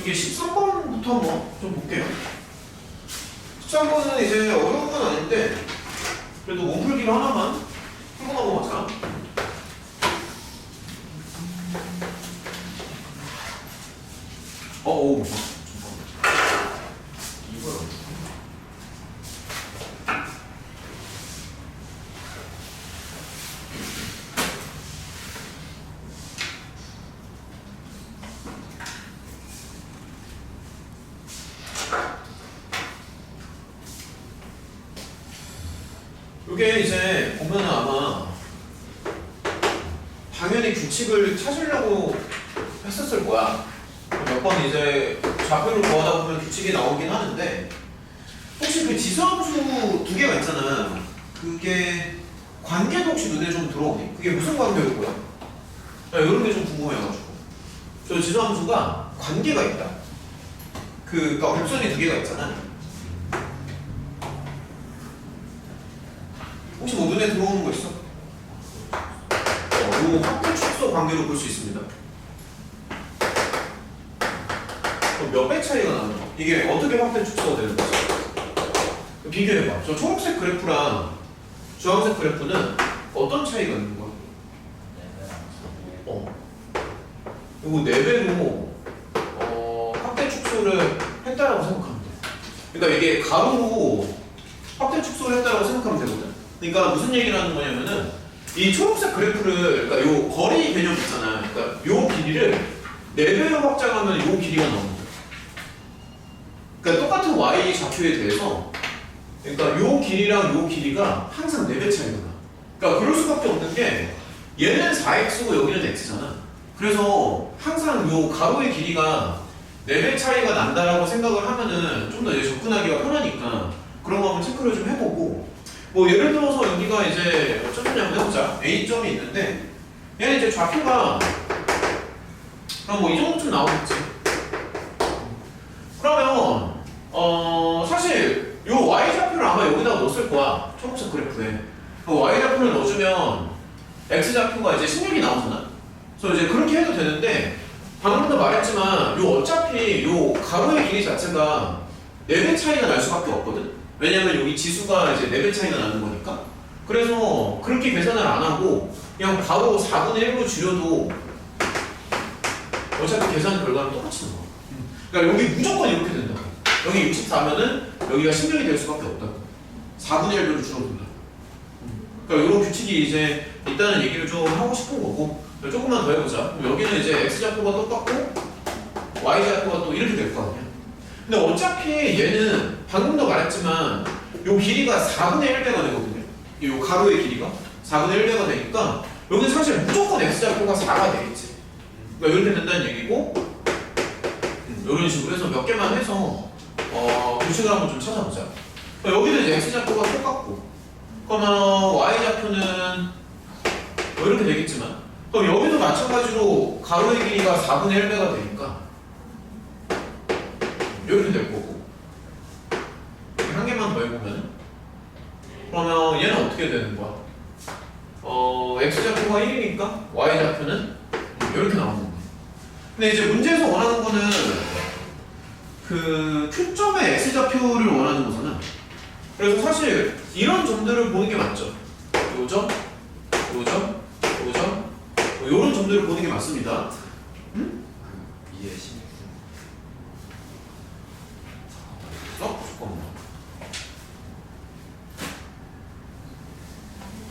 여기 13번부터 한번 좀 볼게요. 13번은 이제 어려운 건 아닌데 그래도 몸풀기로 하나만 풀고 넘어가자. 오. 이거요. 이게 이제 보면은 아마 당연히 규칙을 찾으려고 했었을 거야. 몇 번 이제 좌표를 구하다 보면 규칙이 나오긴 하는데 혹시 그 지수함수 두 개가 있잖아. 그게 관계도 혹시 눈에 좀 들어오니? 그게 무슨 관계일 거야? 이런 게 좀 궁금해가지고. 저 지수함수가 관계가 있다. 그러니까 곱선이 두 개가 있잖아. 혹시 뭐 눈에 들어오는 거 있어? 요 확대 축소 관계로 볼 수 있습니다. 몇 배 차이가 나는 거? 이게 어떻게 확대 축소가 되는 거지? 비교해봐. 저 초록색 그래프랑 주황색 그래프는 어떤 차이가 있는 거야? 이거 4배로 확대 축소를 했다라고 생각하면 돼. 그러니까 이게 가로로 확대 축소를 했다라고 생각하면 되거든. 그러니까 무슨 얘기를 하는 거냐면은 이 초록색 그래프를 그러니까 요 거리 개념 있잖아. 그러니까 요 길이를 4배로 확장하면 요 길이가 나오는 거야. 그러니까 똑같은 y 좌표에 대해서 그러니까 요 길이랑 요 길이가 항상 4배 차이가 나. 그러니까 그럴 수밖에 없는 게 얘는 4x고 여기는 x잖아. 그래서 항상 요 가로의 길이가 4배 차이가 난다라고 생각을 하면은 좀 더 이제 접근하기가 편하니까 그런 거 한번 체크를 좀 해보고 뭐 예를 들어서 여기가 이제 어쩌면 한번 해보자. A점이 있는데 얘는 이제 좌표가 그럼 뭐 이 정도쯤 나오겠지. 그러면 사실 요 y좌표를 아마 여기다가 넣었을 거야. 초록색 그래프에. y좌표를 넣어주면 x좌표가 이제 16이 나오잖아. 그래서 이제 그렇게 해도 되는데 방금도 말했지만 요 어차피 요 가로의 길이 자체가 4배 차이가 날 수밖에 없거든. 왜냐면 여기 지수가 이제 4배 차이가 나는 거니까. 그래서 그렇게 계산을 안 하고 그냥 바로 4분의 1로 줄여도 어차피 계산 결과는 똑같이 나와. 그러니까 여기 무조건 이렇게 된다고. 여기 64면은 여기가 16이 될 수밖에 없다고. 4분의 1로 줄어든다. 그러니까 이런 규칙이 이제 있다는 얘기를 좀 하고 싶은 거고 조금만 더 해보자. 여기는 이제 x좌표가 똑같고 y좌표가 또 이렇게 될 거 아니야. 근데 어차피 얘는 방금도 말했지만 요 길이가 4분의 1배가 되거든요. 요 가로의 길이가 4분의 1배가 되니까 여기는 사실 무조건 x좌표가 4가 되겠지. 그러니까 이렇게 된다는 얘기고 이런 식으로 해서 몇 개만 해서 규칙을 한번 좀 찾아보자. 여기는 이제 x좌표가 똑같고 그러면 y좌표는 뭐 이렇게 되겠지만 그럼 여기도 마찬가지로 가로의 길이가 4분의 1배가 되니까 이렇게 될 거고 한 개만 더 해보면 그러면 얘는 어떻게 되는 거야? x좌표가 1이니까 y좌표는 이렇게 나오는 거야. 근데 이제 문제에서 원하는 거는 그 Q점의 x좌표를 원하는 거잖아. 그래서 사실 이런 점들을 보는 게 맞죠. 요점, 요점, 요점 이런 점들을 보는 게 맞습니다. 응? 그 2의 16. 잠깐만.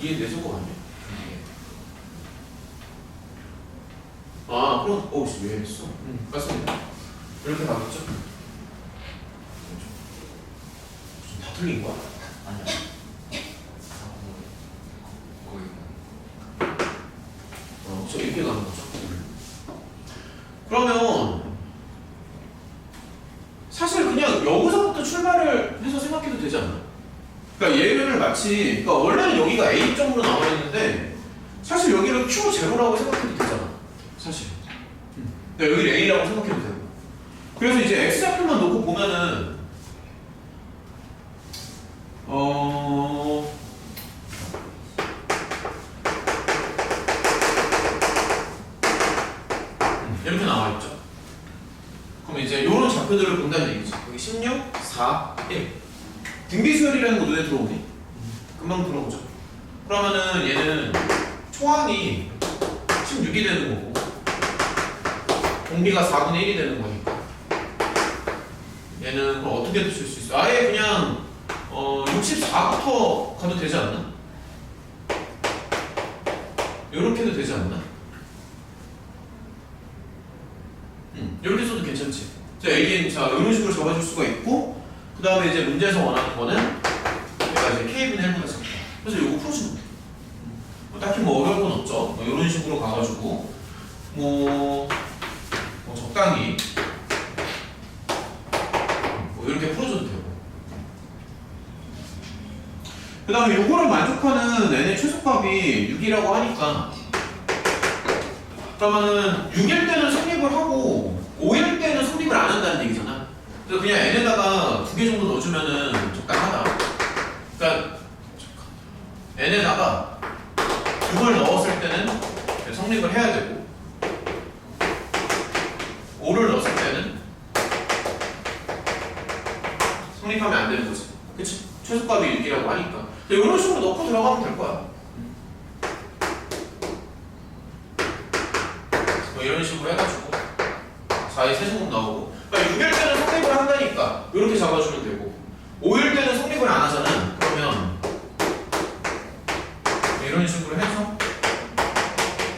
이해 내 속어 아니야? 아, 그럼 왜 했어? 맞습니다. 이렇게 가겠죠? 다 틀린 거야? 아니야. 거의 저 이렇게 가는 거죠. 그러면 사실 그냥 여기서부터 출발을 해서 생각해도 되지 않나? 그러니까 얘를 마치 그러니까 원래는 여기가 A점으로 나와 있는데 사실 여기를 Q0라고 생각해도 되잖아. 사실. 그러니까 여기를 A라고 생각해도 되고. 그래서 이제 X좌표만 놓고 보면은 이렇게 나와 있죠. 그럼 이제 이런 좌표들을 본다는 얘기지. 여기 16, 4, 1. 등비수열이라는 거 눈에 들어오니? 금방 들어오죠. 그러면은 얘는 초항이 16이 되는 거고 공비가 4분의 1이 되는 거니까 얘는 그럼 어떻게 쓸 수 있어? 아예 그냥 64부터 가도 되지 않나? 요렇게 해도 되지 않나? 이렇게 써도 괜찮지. 자, AN, 자, 이런 식으로 잡아줄 수가 있고, 그 다음에 이제 문제에서 원하는 거는 내가 이제 K분의 1보다 작다. 그래서 이거 풀어주면 돼. 딱히 뭐 어려운 건 없죠. 뭐 이런 식으로 가가지고, 뭐 적당히, 뭐 이렇게 풀어줘도 되고. 그 다음에 요거를 만족하는 n의 최소값이 6이라고 하니까, 그러면은 6일 때는 성립을 하고 5일 때는 성립을 안 한다는 얘기잖아. 그래서 그냥 n에다가 2개 정도 넣어주면은 적당하다. 그러니까 n에다가 6을 넣었을 때는 성립을 해야 되고 5를 넣었을 때는 성립하면 안 되는 거지. 그치? 최소값이 6이라고 하니까. 이런 식으로 넣고 들어가면 될 거야. 이런 식으로 해가지고 4의 세제곱 나오고, 그러니까 6일 때는 성립을 한다니까 이렇게 잡아주면 되고 5일 때는 성립을 안 하잖아. 그러면 이런 식으로 해서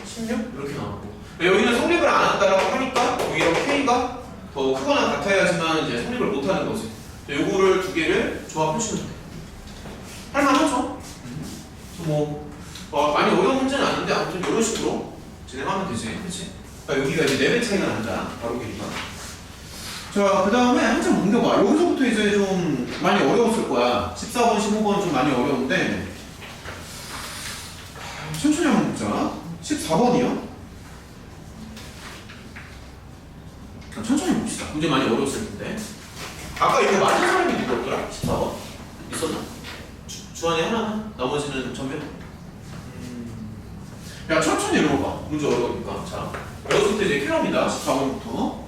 16 이렇게 나오고, 여기는 성립을 안 한다라고 하니까 오히려 K가 더 크거나 같아야지만 이제 성립을 못 하는 거지. 요거를 두 개를 조합해주면 돼. 할만하죠? 뭐 많이 어려운 문제는 아닌데 아무튼 이런 식으로 진행하면 되지. 그치? 여기가 이제 4배 차이가 난다. 바로 길이가. 자, 그 다음에 한참 옮겨봐. 여기서부터 이제 좀 많이 어려웠을 거야. 14번, 15번 좀 많이 어려운데 천천히 한번 보자. 14번이요? 천천히 봅시다. 문제 많이 어려웠을 텐데. 아까 이거 맞은 사람이 누구였더라? 14번? 있었나? 주한이 하나나? 나머지는 전면? 야, 천천히 읽어봐. 문제 어려우니까. 자, 여기서부터 이제 필요합니다. 14번부터.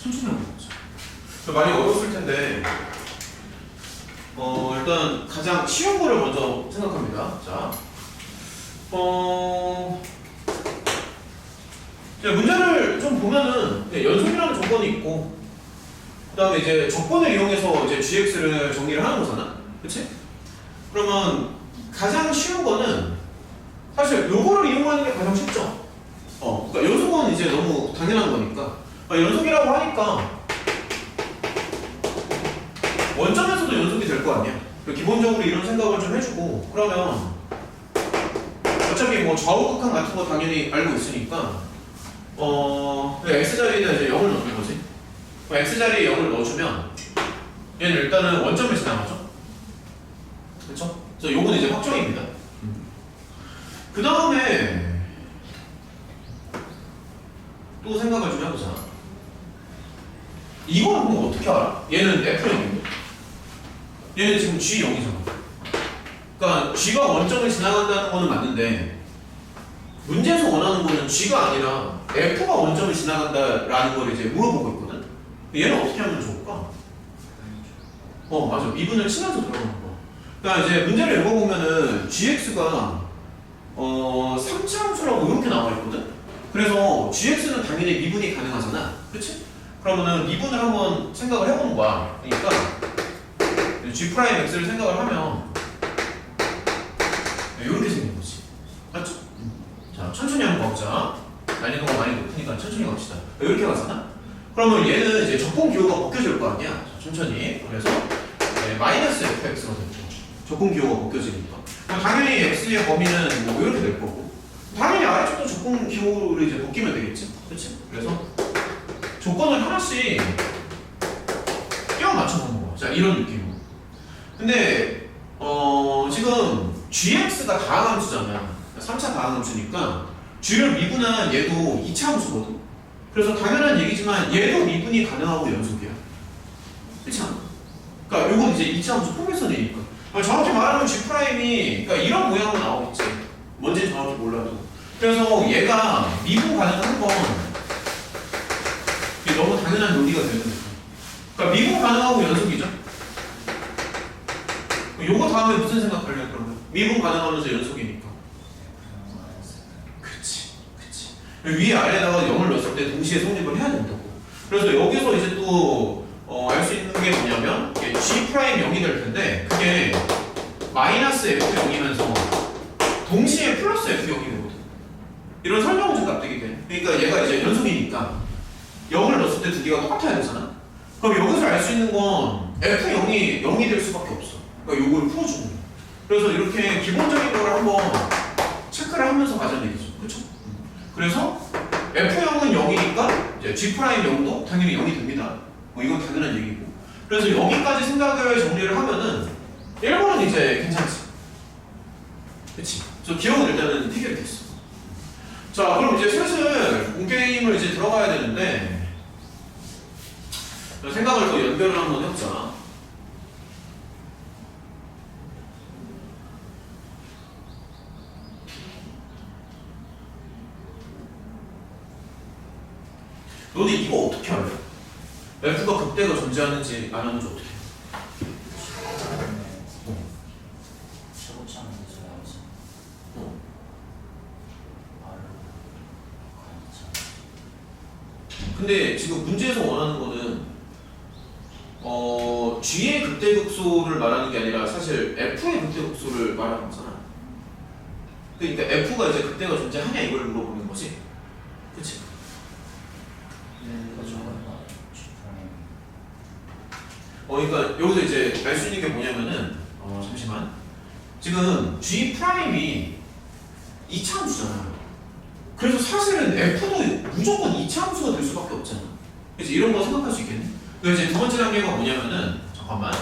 천천히 하는 거죠. 많이 어려웠을 텐데 일단 가장 쉬운 거를 먼저 생각합니다. 자, 문제를 좀 보면은 연속이라는 조건이 있고 그 다음에 이제 조건을 이용해서 이제 gx를 정리를 하는 거잖아. 그치? 그러면 가장 쉬운 거는 사실 요거를 이용하는 게 가장 쉽죠. 그러니까 요소건 이제 너무 당연한 거니까 연속이라고 하니까 원점에서도 연속이 될 거 아니야. 기본적으로 이런 생각을 좀 해주고, 그러면 어차피 뭐 좌우극한 같은 거 당연히 알고 있으니까 x자리에다 이제 0을 넣는 거지. x자리에 0을 넣어주면 얘는 일단은 원점을 지나가죠. 그렇죠? 그래서 요건 이제 확정입니다. 그 다음에 또 생각을 좀 해보자. 이거는 그럼 어떻게 알아? 얘는 F0인데 얘는 지금 G0이잖아. 그러니까 G가 원점을 지나간다는 거는 맞는데 문제에서 원하는 거는 G가 아니라 F가 원점을 지나간다라는 걸 이제 물어보고 있거든. 얘는 어떻게 하면 좋을까? 맞아. 미분을 치면서 들어가는 거. 그러니까 이제 문제를 읽어보면은 GX가 3차 함수라고 이렇게 나와 있거든. 그래서 GX는 당연히 미분이 가능하잖아. 그치? 그러면은 미분을 한번 생각을 해보는 거야. 그러니까 G'X를 생각을 하면 이렇게 생긴 거지. 맞죠? 자, 천천히 한번 가보자. 난이도가 많이 높으니까 천천히 갑시다. 이렇게 가잖아? 그러면 얘는 이제 적분 기호가 벗겨질 거 아니야? 자, 천천히. 그래서 마이너스 fx가 되죠. 적분 기호가 벗겨지니까. 그럼 당연히 x의 범위는 뭐 이렇게 될 거고. 당연히 아래쪽도 적분 기호를 이제 벗기면 되겠지. 그렇지? 그래서 조건을 하나씩 끼워 맞춰보는 거야. 자, 이런 느낌으로. 근데 지금 gx가 다항함수잖아. 3차 다항함수니까 g를 미분한 얘도 2차 함수거든. 그래서 당연한 얘기지만 얘도 미분이 가능하고 연속이야. 그렇지 않아? 그러니까 요건 이제 2차 함수 포괄선이니까. 정확히 말하면 G'이 그러니까 이런 모양으로 나오겠지. 뭔지는 정확히 몰라도. 그래서 얘가 미분 가능한 건 이게 너무 당연한 논리가 되는 거죠. 그러니까 미분 가능하고 연속이죠. 요거 다음에 무슨 생각할래 그러면? 미분 가능하면서 연속이니까. 그치. 위에 아래에다가 0을 넣었을 때 동시에 성립을 해야 된다고. 그래서 여기서 이제 또 알 수 있는 게 뭐냐면 G'0이 될 텐데 그게 마이너스 F0이면서 동시에 플러스 F0이 되거든. 이런 설명은 좀 납득이 돼. 그러니까 얘가 이제 연속이니까 0을 넣었을 때 두 개가 똑같아야 되잖아. 그럼 여기서 알 수 있는 건 F0이 0이 될 수밖에 없어. 그러니까 요걸 풀어주는 거야. 그래서 이렇게 기본적인 거를 한번 체크를 하면서 가자는 얘기죠. 그렇죠? 그래서 F0은 0이니까 이제 G'0도 당연히 0이 됩니다. 뭐 이건 당연한 얘기고. 그래서 여기까지 생각을 정리를 하면은 1번은 이제 괜찮지. 그치? 저 기억은 일단은 해결이 됐어. 자, 그럼 이제 슬슬 본게임을 이제 들어가야 되는데 생각을 더 연결을 한번 해보자. 너네 이거 어떻게 알아? F가 극대가 존재하는지 안 하는지 어떻게 해? 최고차는 들어야지. 근데 지금 문제에서 원하는 거는 G의 극대극소를 말하는 게 아니라 사실 F의 극대극소를 말하는 거잖아. 그러니까 F가 이제 극대가 존재하냐 이걸 물어보는 거지. 그치? 그러니까 여기서 이제 알 수 있는 게 뭐냐면은 잠시만. 지금 G'이 2차 함수잖아요. 그래서 사실은 F도 무조건 2차 함수가 될 수밖에 없잖아. 그래서 이런 거 생각할 수 있겠네. 그래서 이제 두 번째 단계가 뭐냐면은 잠깐만.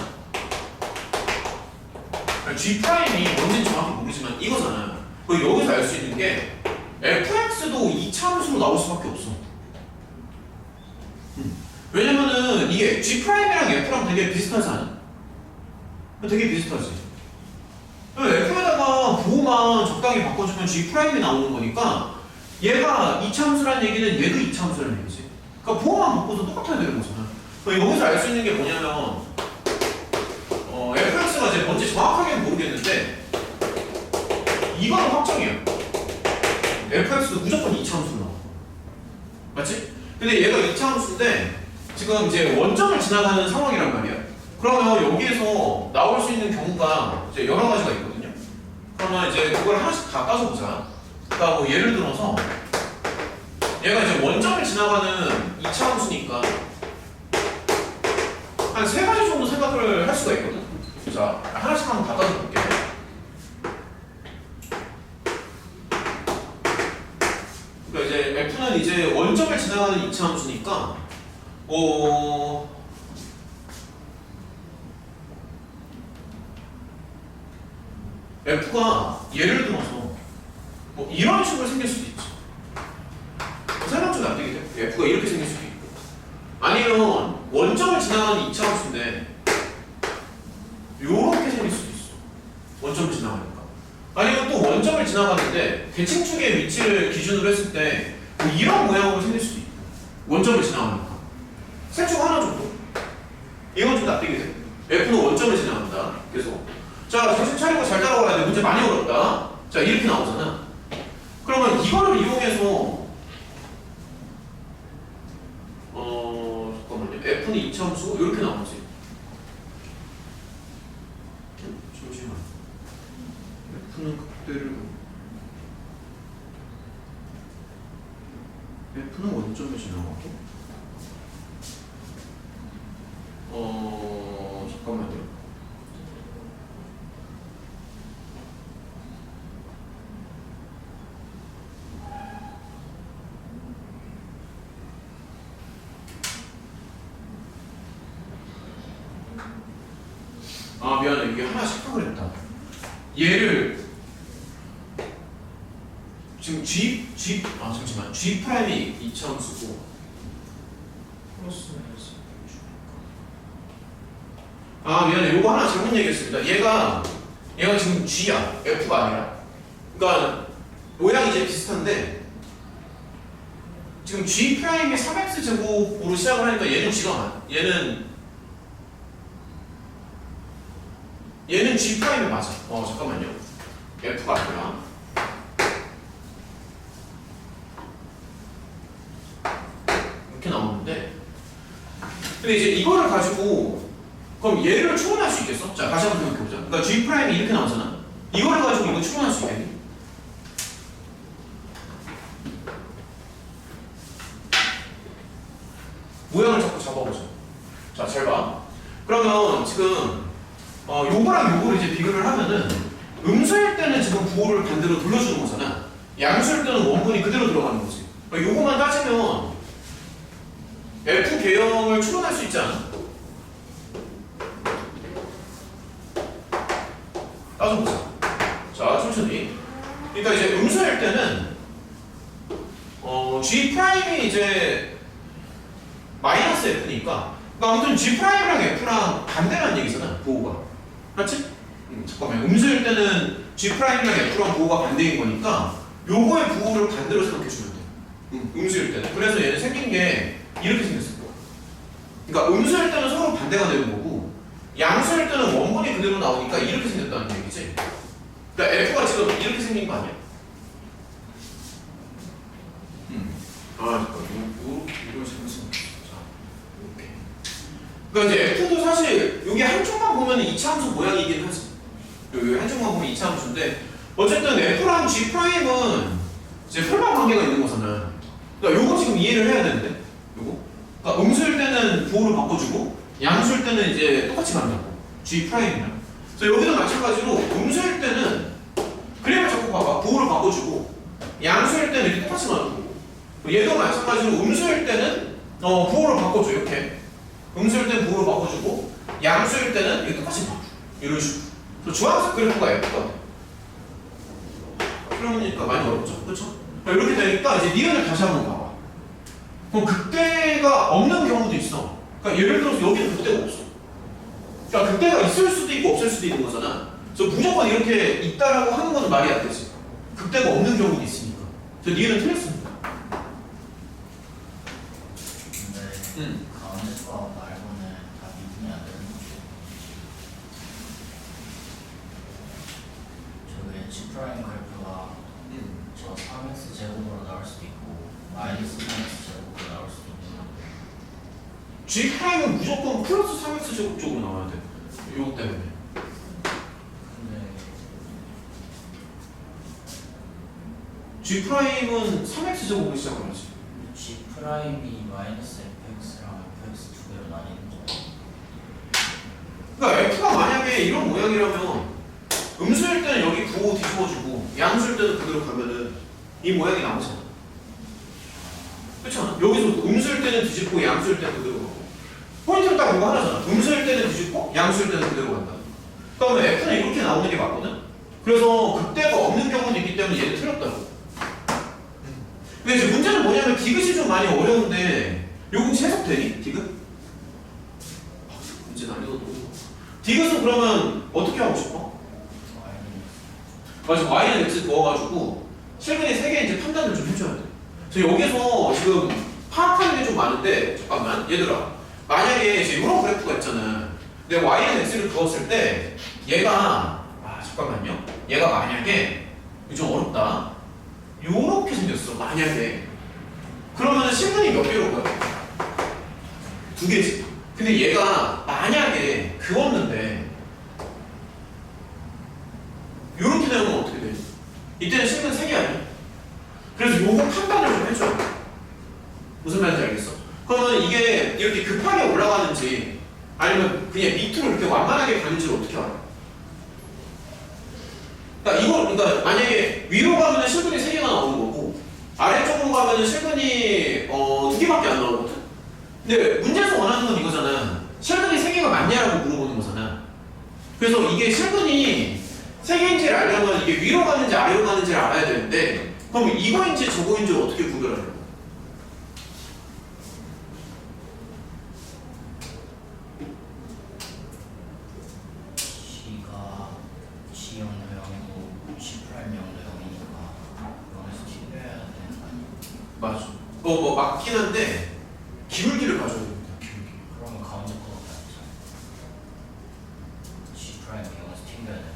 G'이 뭔지는 정확히 모르지만 이거잖아요. 여기서 알 수 있는 게 fx도 2차 함수로 나올 수밖에 없어. 왜냐면은 이게 G'이랑 F랑 되게 비슷하지 않아? 되게 비슷하지. F에다가 보호만 적당히 바꿔주면 G'이 나오는 거니까 얘가 2차 함수라는 얘기는 얘도 2차 함수라는 얘기지. 그러니까 보호만 바꿔서 똑같아야 되는 거잖아. 여기서 알 수 있는 게 뭐냐면 fx가 이제 뭔지 정확하게는 모르겠는데 이거는 확정이야. fx도 무조건 2차 함수로 나와. 맞지? 근데 얘가 2차 함수인데 지금 이제 원점을 지나가는 상황이란 말이야. 그러면 여기에서 나올 수 있는 경우가 이제 여러 가지가 있거든요. 그러면 이제 그걸 하나씩 다 따져보자. 그러니까 뭐 예를 들어서 얘가 이제 원점을 지나가는 2차 함수니까 한 세 가지 정도 생각을 할 수가 있거든. 자, 하나씩 한번 다 따져볼게요. 그러니까 이제 F는 이제 원점을 지나가는 2차 함수니까 F가 예를 들어서 뭐 이런 식으로 생길 수도 있죠. 생각좀 납득이 돼. F가 이렇게 생길 수도 있고, 아니면 원점을 지나가는 2차 함수인데 요렇게 생길 수도 있어. 원점을 지나가니까. 아니면 또 원점을 지나가는데 대칭축의 위치를 기준으로 했을 때 뭐 이런 모양으로 생길 수도 있고, 원점을 지나가니까. 셋 중 하나 정도. 이건 좀 납득이 돼. F는 원점을 지나간다. 계속. 자, 정신 차리고 잘 따라와야 돼. 문제 많이 어렵다. 자, 이렇게 나오잖아. 그러면 이거를 이용해서 잠깐만요. F는 2차 함수 이렇게 나오지. 잠시만. F는 극대를 F는 원점에 지나가고 잠깐만요. 아, 미안해. 이게 하나 실패를 했다. 얘를 지금 잠시만. G 프라임이 2차 함수고 플러스 마이너스. 아, 미안해. 요거 하나 잘못 얘기했습니다. 얘가 지금 G야. F가 아니라. 그러니까 모양이 이제 비슷한데 지금 G 프라임이 3x 제곱으로 시작을 하니까 얘는 G가 맞아. 얘는 G 프라임이 맞아. 잠깐만요. F가 아니라. 이렇게 나오는데, 근데 이제 이거를 가지고 그럼 얘를 추론할 수 있겠어? 자, 다시 한번 생각해보자. 그러니까 G 프라임이 이렇게 나오잖아. 이거를 가지고 이거 추론할 수 있겠니? 모양을 자꾸 잡아보자. 자, 잘 봐. 그러면 지금 요거랑 요거를 이제 비교를 하면은 음수일 때는 지금 부호를 반대로 돌려주는 거잖아. 양수일 때는 원본이 그대로 들어가는 거지. 요거만 따지면 F 계형을 추론할 수 있지 않아? 따져보자. 자, 천천히. 그러니까 이제 음수일 때는 G 프라임이 이제 마이너스 F니까, 그러니까 아무튼 G 프라임이랑 F랑 반대라는 얘기잖아, 부호가. 맞지? 잠깐만. 음수일 때는 G 프라임이랑 F랑 부호가 반대인 거니까 요거의 부호를 반대로 생각해주면 돼. 음수일 때는. 그래서 얘는 생긴 게 이렇게 생겼을 거야. 그러니까 음수일 때는 서로 반대가 되는 거고, 양수일 때는 원본이 그대로 나오니까 이렇게 생겼다는 얘기지. 그러니까 F가 지금 이렇게 생긴 거 아니야? 잠깐. 이걸 잘못했어. 그러니까 이제 F도 사실 여기 한쪽만 보면 2차 함수 모양이긴 하지. 여기 한쪽만 보면 2차 함수인데 어쨌든 F랑 G 프라임은 이제 혈망 관계가 있는 거잖아. 그러니까 요거 지금 이해를 해야 되는데, 요거. 그러니까 음수일 때는 부호를 바꿔주고 양수일 때는 이제 똑같이 만나고 G 프라임이랑. 그래서 여기도 마찬가지로 음수일 때는 그림을 자꾸 봐봐. 부호를 바꿔주고 양수일 때는 이렇게 똑같이 만나고, 얘도 마찬가지로 음수일 때는 부호를 바꿔줘. 이렇게. 음수일 때는 부호를 바꿔주고 양수일 때는 이렇게 똑같이 바꿔줘. 이런 식으로. 그래서 주황색 그래프가 F가 돼. 그러니까 많이 어렵죠. 그렇죠? 이렇게 되니까 이제 니은을 다시 한번 봐봐. 그럼 극대가 없는 경우도 있어. 그러니까 예를 들어서 여기는 극대가 없어. 그러니까 극대가 있을 수도 있고 없을 수도 있는 거잖아. 그래서 무조건 이렇게 있다라고 하는 건 말이 안 되지. 극대가 없는 경우도 있으니까. 그래서 니은은 틀렸습니다. 가운데 거 말고는 다 미분이 안 되는 거죠. 저게 G 프라임 그래프가 저 3x 제곱으로 나올 수도 있고 마이너스 3x 제곱으로 나올 수도 있고. G 프라임은 무조건 플러스 3x 제곱 쪽으로 나와야 돼. 이거 때문에. 근데 G 프라임은 3x 제곱으로 시작을 하지. G 프라임이 마이너스 fx랑 fx 두 개로 나뉘는 거. 그러니까 f가 만약에 이런 모양이라면 음수일 때는 여기 9 뒤집어주고 양수일 때는 그대로 가면은 이 모양이 나오잖아. 그렇잖아. 여기서 음수일 때는 뒤집고 양수일 때는 그대로 가고 포인트는 딱 이거 하나잖아. 음수일 때는 뒤집고 양수일 때는 그대로 간다. 그러면 f는 이렇게 나오는 게 맞거든. 그래서 극대가 없는 경우도 있기 때문에 얘는 틀렸다고. 근데 이제 문제는 뭐냐면 디귿이 좀 많이 어려운데 요거 혹시 해석되니? 디귿? 문제는 아니어도 디귿은 그러면 어떻게 하고 싶어? 맞아, y는 x 넣어가지고 실근이 3개 이제 판단을 좀 해줘야 돼. 그래서 여기서 지금 파악하는 게 좀 많은데 잠깐만 얘들아, 만약에 이제 이런 그래프가 있잖아. 근데 y는 x를 그었을 때 얘가 잠깐만요. 얘가 만약에 이거 좀 어렵다. 요렇게 생겼어. 만약에 그러면은 실근이 몇 개로 가요? 2개지. 근데 얘가 만약에 그었는데 요렇게 되면 어떻게 돼? 이때는 실근 3개 아니야? 그래서 요거 판단을 좀 해줘야 돼. 무슨 말인지 알겠어? 그러면 이게 이렇게 급하게 올라가는지 아니면 그냥 밑으로 이렇게 완만하게 가는지를 어떻게 알아? 그러니까 만약에 위로 가면은 실근이 3개가 나오는 거고 아래쪽으로 가면은 실근이 2개밖에 안 나오거든? 근데 문제에서 원하는 건 이거잖아. 실근이 3개가 맞냐라고 물어보는 거잖아. 그래서 이게 실근이 3개인지를 알려면 이게 위로 가는지 아래로 가는지를 알아야 되는데 그럼 이거인지 저거인지를 어떻게 구별하려고? G가 G0도 0이고 G 프라임 0도 0이니까 0에서 튕겨야 되는 거 아니야? 맞아. 뭐 맞긴 한데 기울기를 가져야 됩니다. 기울기. 그러면 가운데 거밖에 안 되잖아. G 프라임 0에서 튕겨야 되면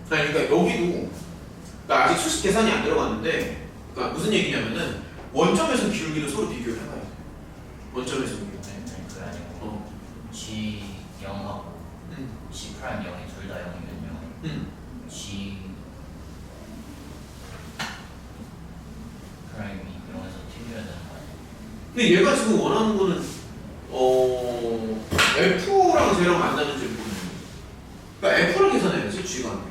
그러니까 여기도 그러니까 아직 수식 계산이 안 들어갔는데 그러니까 무슨 얘기냐면은 원점에서 기울기를 서로 비교를 해봐야 돼. 원점에서 기울기. 아니 그게 아니고 G 0하고 G 프라임 0이 둘 다 0이면요. G 프라임이 0에서 튕겨야 되는 거 아니야? 근데 얘가 지금 원하는 거는 F랑 쟤랑 만나는지 모르겠네. 그러니까 F를 계산해야지 G가 아니라.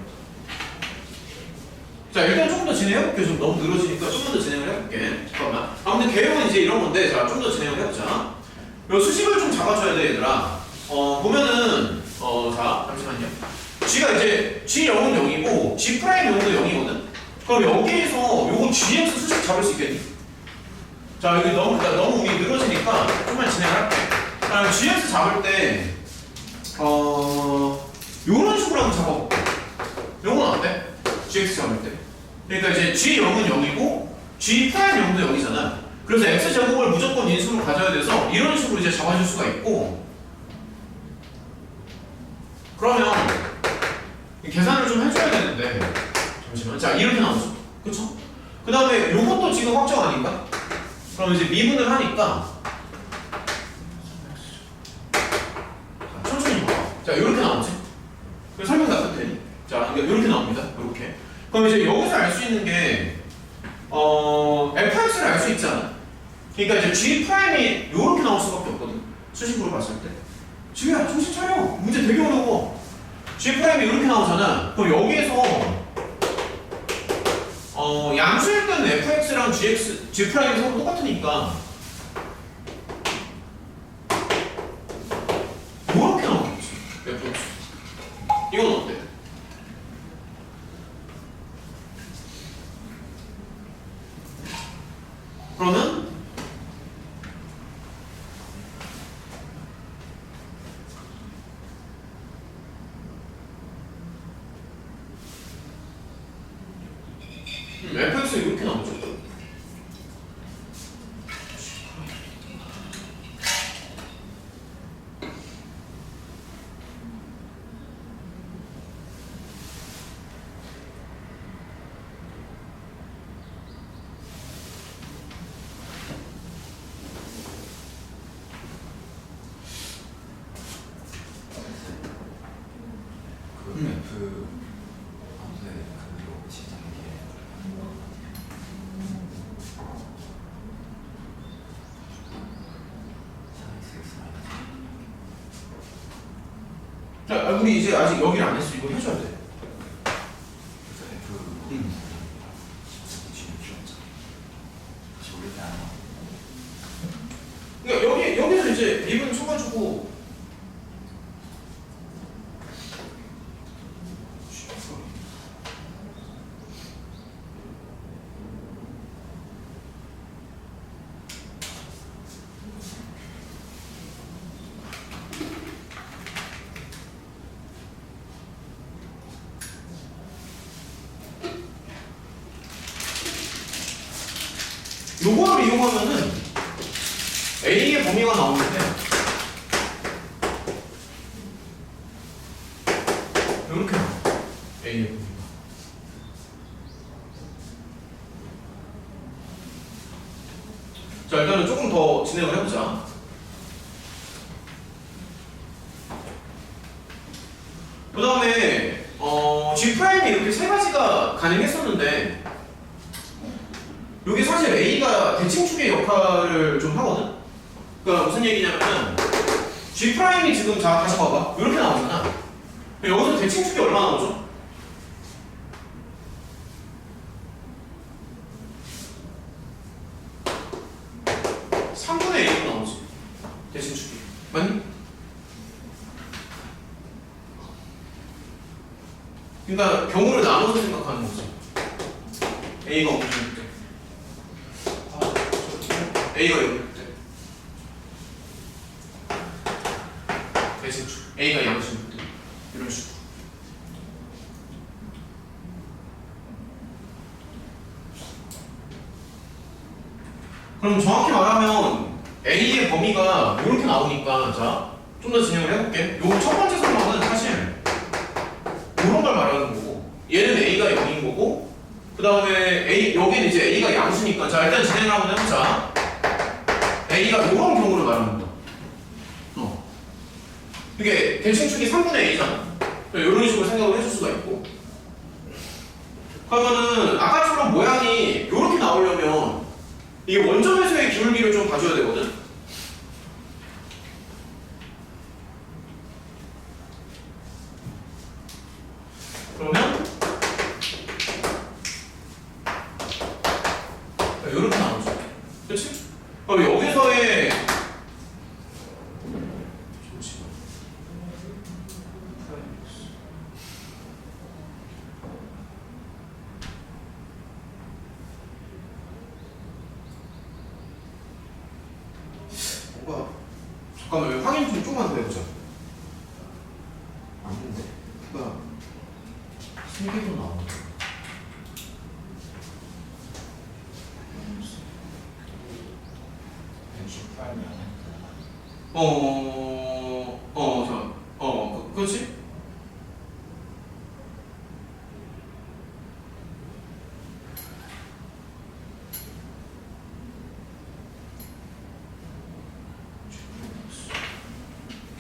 자 일단 조금 더 진행해볼게. 좀 너무 늘어지니까 조금 더 진행을 해볼게. 잠깐만. 아무튼 개요는 이제 이런 건데 자 좀 더 진행을 해보자. 요 수식을 좀 잡아줘야 돼 얘들아. 보면은 자 잠시만요. G가 이제 G0은 0이고 G 프라임 0도 0이거든. 그럼 여기에서 요거 GX 수식 잡을 수 있겠니? 자 여기 너무 우리 늘어지니까 좀만 진행할게. 자 GX 잡을 때 요런 식으로 한번 잡아볼게. 요건 어때? GX 잡을 때. 그러니까 이제 G0은 0이고 G 프라임 0도 0이잖아. 그래서 X제곱을 무조건 인수로 가져야 돼서 이런 식으로 이제 잡아줄 수가 있고 그러면 계산을 좀 해줘야 되는데 잠시만. 자 이렇게 나오죠. 그쵸? 그 다음에 요것도 지금 확정 아닌가? 그럼 이제 미분을 하니까 자, 천천히 봐. 자 이렇게 나오지? 설명 다 끝되니? 자 이렇게 나옵니다. 이렇게. 그럼 이제 여기서 알 수 있는 게 fx를 알 수 있잖아. 그러니까 이제 g 프라임이 이렇게 나올 수밖에 없거든. 수식으로 봤을 때. 지우야 정신 차려. 문제 되게 어려워. g 프라임이 이렇게 나오잖아. 그럼 여기에서 양수일 때는 fx랑 g 프라임이 서로 똑같으니까 이렇게 나오겠지. fx. 이건 어때? 그러면 fx 이렇게 나오죠. 그 F 아무튼 그로 시작한 게 우리 이제 아직 여기를 안 했어. 이거 해줘야 돼. 그래서 F 지금 기억자 다시 올릴 안 하나? 그러니까 여기서 이제 미분 쳐가지고 요거를 이용하면은 A의 범위가 나오는데 이렇게 나와. A의 범위가. 자, 일단은 조금 더 진행을 해보자. 그 다음에 G'이 이렇게 세 가지가 가능했었는데 여기 사실 A가 대칭축의 역할을 좀 하거든? 그러니까 무슨 얘기냐면 G'이 지금 자 다시 봐봐 이렇게 나오잖아. 여기서 대칭축이 얼마 나오죠? 삼 분의 1이 나오지 대칭축이 맞니? 그러니까 경우를 나눠서 생각하는 거지. A가 없는 때 A가 여기 있대. 대칭축 A가 양수 있대. 이런 식으로. 그럼 정확히 말하면 A의 범위가 이렇게 나오니까 자, 좀 더 진행을 해볼게. 요 첫 번째 상황은 사실 이런 걸 말하는 거고 얘는 A가 0인 거고 그 다음에 여기는 이제 A가 양수니까 자 일단 진행을 한번 해보자. A가 이런 경우를 말하는 거야. 이게 대칭축이 3분의 A잖아. 이런 식으로 생각을 해줄 수가 있고 그러면은 아까처럼 모양이 이렇게 나오려면 이게 원점에서의 기울기를 좀 봐줘야 되거든. 그러면 이렇게 나오죠. 그렇지? 그럼 여기서의 뭔가 잠깐만 확인 좀 조금만 더 해보자. 맞는데 F가 3개도 나오네. 그렇지?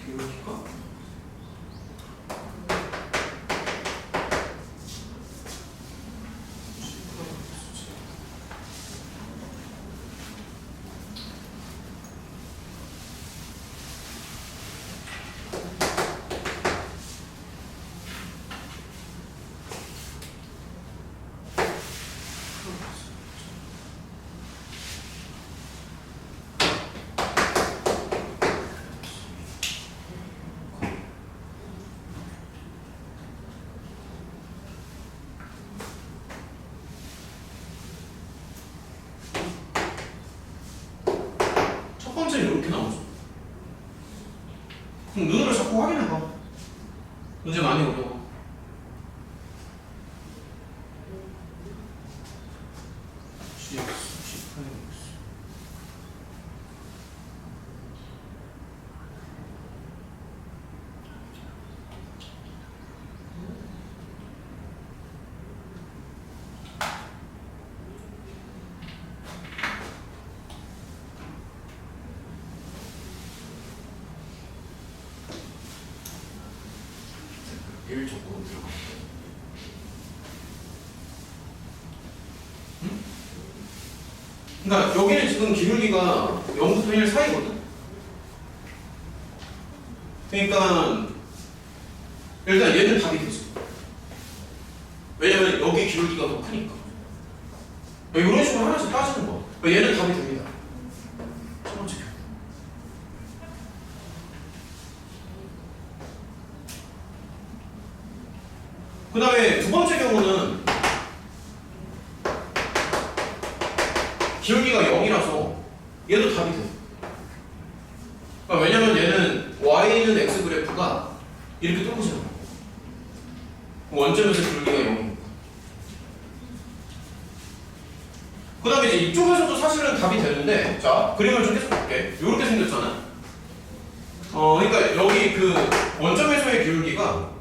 기울기가 첫 번째는 이렇게 나오죠. 그럼 눈으로 자꾸 확인해봐. 문제 많이 어려워. 일 쪽으로 들어가. 그러니까 여기는 지금 기울기가 0부터 1 사이거든. 그러니까 일단 얘는 답이 되죠. 왜냐면 여기 기울기가 더 크니까. 이런 식으로 하나씩 따지는 거. 얘는 답이 됩니다. 첫 번째 경우. 그 다음에 두 번째 경우는 기울기가 0이라서 얘도 답이 돼. 그러니까 왜냐면 얘는 y는 x 그래프가 이렇게 뚫고 지나가. 원점에서 기울기가 0이니까. 그 다음에 이제 이쪽에서도 사실은 답이 되는데, 자, 그림을 좀 계속 볼게. 이렇게 생겼잖아. 그러니까 여기 그 원점에서의 기울기가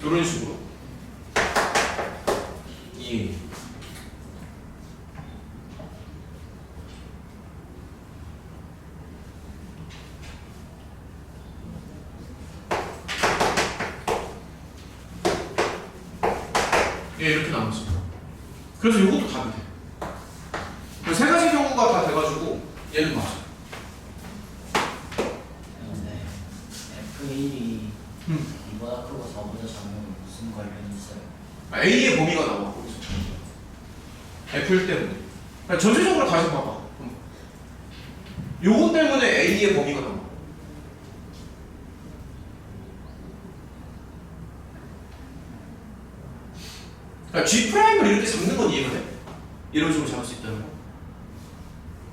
이런 식으로. 예, 이렇게 나왔습니다. 그래서 이것도 답이 돼. 세 가지 경우가 다 돼가지고 얘는 맞아. 근데 F1이 이보다 크고 4보다 작으면 무슨 관련이 있어요? A의 범위가 나와 거기서. F일 때문에. 그러니까 전체적으로 다시 봐봐. 요거 때문에 A의 범위가 나와. 그러니까 G'을 이렇게 잡는 건 이해가 돼? 이런 식으로 잡을 수 있다는 거.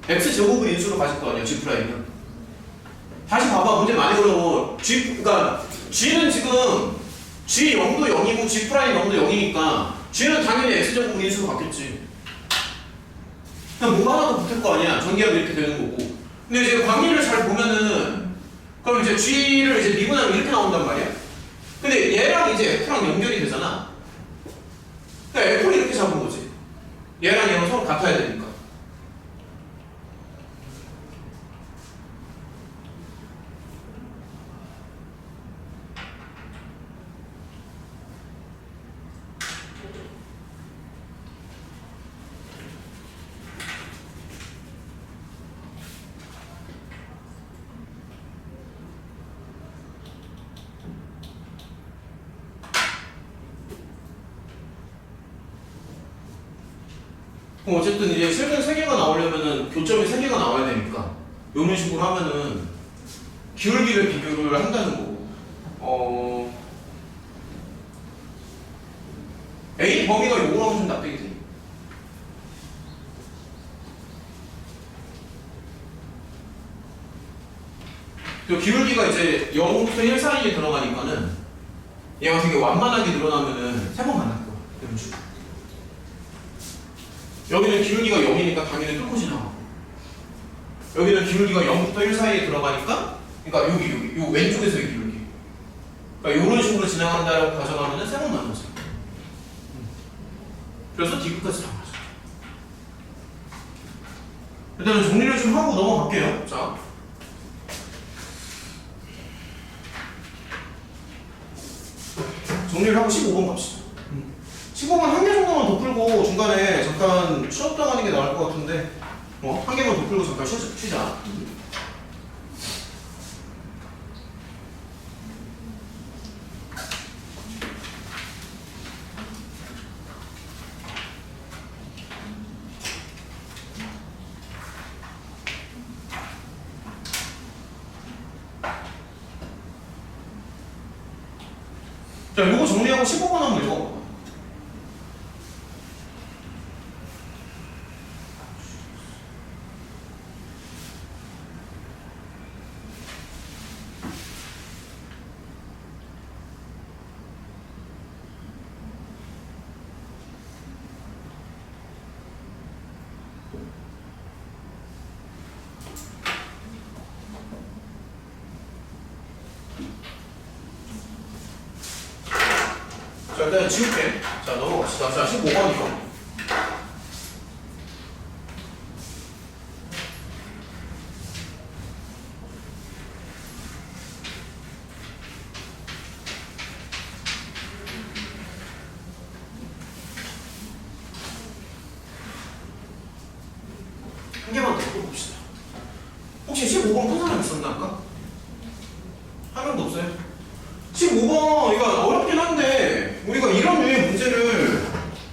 X제곱을 인수로 가질 거 아니야, G'은. 다시 봐봐, 문제 많이 걸어. 그러니까 G는 지금 G 0도 0이고 G' 0도 0이니까 G는 당연히 X제곱을 인수로 받겠지. 그냥 뭐가 하나 더 붙을 거 아니야. 전개하면 이렇게 되는 거고. 근데 이제 관계를 잘 보면은 그럼 이제 G를 이제 미분하면 이렇게 나온단 말이야. 근데 얘랑 이제 F랑 연결이 되잖아. 그러니까 F를 이렇게 잡은 거지. 얘랑 얘랑 서로 같아야 되니까. 그럼 어쨌든 이제 실근 3개가 나오려면은 교점이 3개가 나와야 되니까 이런 식으로 하면은 기울기를 비교를 한다는 거고. A 범위가 요거랑 좀 납득이 돼. 그 기울기가 이제 0부터 1 사이에 들어가니까는 얘가 되게 완만하게 늘어나면은 3번 만날 거야. 이런 식으로. 여기는 기울기가 0이니까 당연히 뚫고 지나가고, 여기는 기울기가 0부터 1 사이에 들어가니까, 그러니까 여기 요 왼쪽에서의 기울기, 그러니까 이런 식으로 지나간다라고 가정하면 3번 나눠져. 그래서 D끝까지 다 맞아. 일단은 정리를 좀 하고 넘어갈게요. 자, 정리를 하고 15번 갑시다. 15번 한 개 정도만 더 풀고 중간에 잠깐 쉬었다 가는 게 나을 것 같은데, 한 개만 더 풀고 잠깐 쉬자. 자, 요거 정리하고 15번 한번 읽어봐. 자, 일단 지울게. 자, 넘어갑시다. 자, 15번 이거. 한 개만 더 풀어봅시다. 혹시 15번 푼 사람 있었나 아까?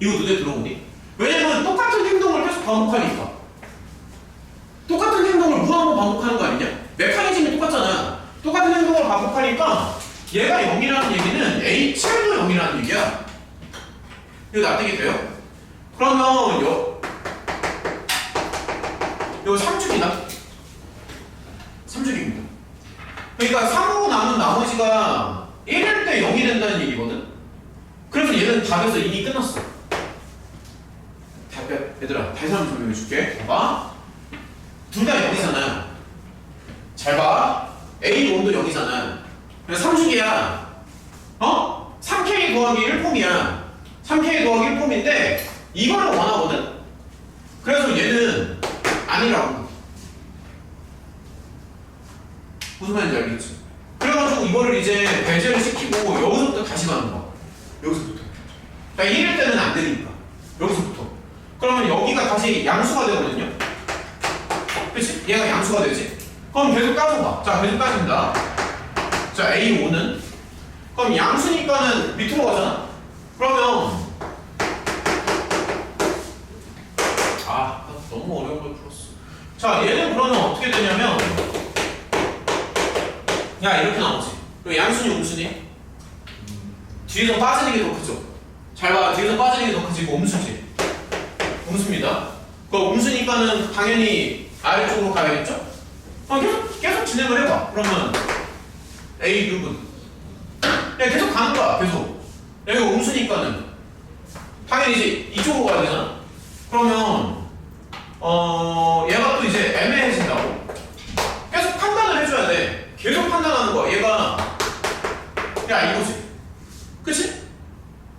이거 눈에 들어오니? 왜냐면 똑같은 행동을 계속 반복하니까. 똑같은 행동을 무한번 반복하는 거 아니냐? 메커니즘이 똑같잖아. 똑같은 행동을 반복하니까 얘가 0이라는 얘기는 HL도 0이라는 얘기야. 이거 납득이 돼요? 그러면 요 3축이다. 3축입니다. 그러니까 3으로 남은 나머지가 1일 때 0이 된다는 얘기거든? 그래서 얘는 답에서 이미 끝났어. 얘들아, 다시 한번 설명해 줄게. 봐봐. 둘 다 0이잖아. 잘 봐. A 온도 0이잖아. 그래서 3축이야. 어? 3K 더하기 1폼이야. 3K 더하기 1폼인데 이거를 원하거든? 그래서 얘는 아니라고. 무슨 말인지 알겠지? 그래가지고 이거를 이제 배제를 시키고 여기서부터 다시 가는 거야. 여기서부터. 그러니까 1일 때는 안 되니까. 여기서부터. 그러면 여기가 다시 양수가 되거든요? 그치? 얘가 양수가 되지? 그럼 계속 따져봐. 자, 계속 따진다. 자, A5는? 그럼 양수니까는 밑으로 가잖아? 그러면 너무 어려운 걸 풀었어. 자, 얘는 그러면 어떻게 되냐면 야, 이렇게 나오지. 그럼 양순이 음순이? 뒤에서 빠지는 게 더 크죠? 잘 봐. 뒤에서 빠지는 게 더 크지. 이거 음수지. 음수입니다. 그 음수니까는 당연히 아래쪽으로 가야겠죠? 계속 진행을 해봐. 그러면 A6은 계속 가는 거야. 계속. 여기 음수니까는 당연히 이제 이쪽으로 가야 되잖아. 그러면 얘가 또 이제 애매해진다고. 계속 판단을 해줘야 돼. 계속 판단하는 거야. 얘가 야 이거지. 그치?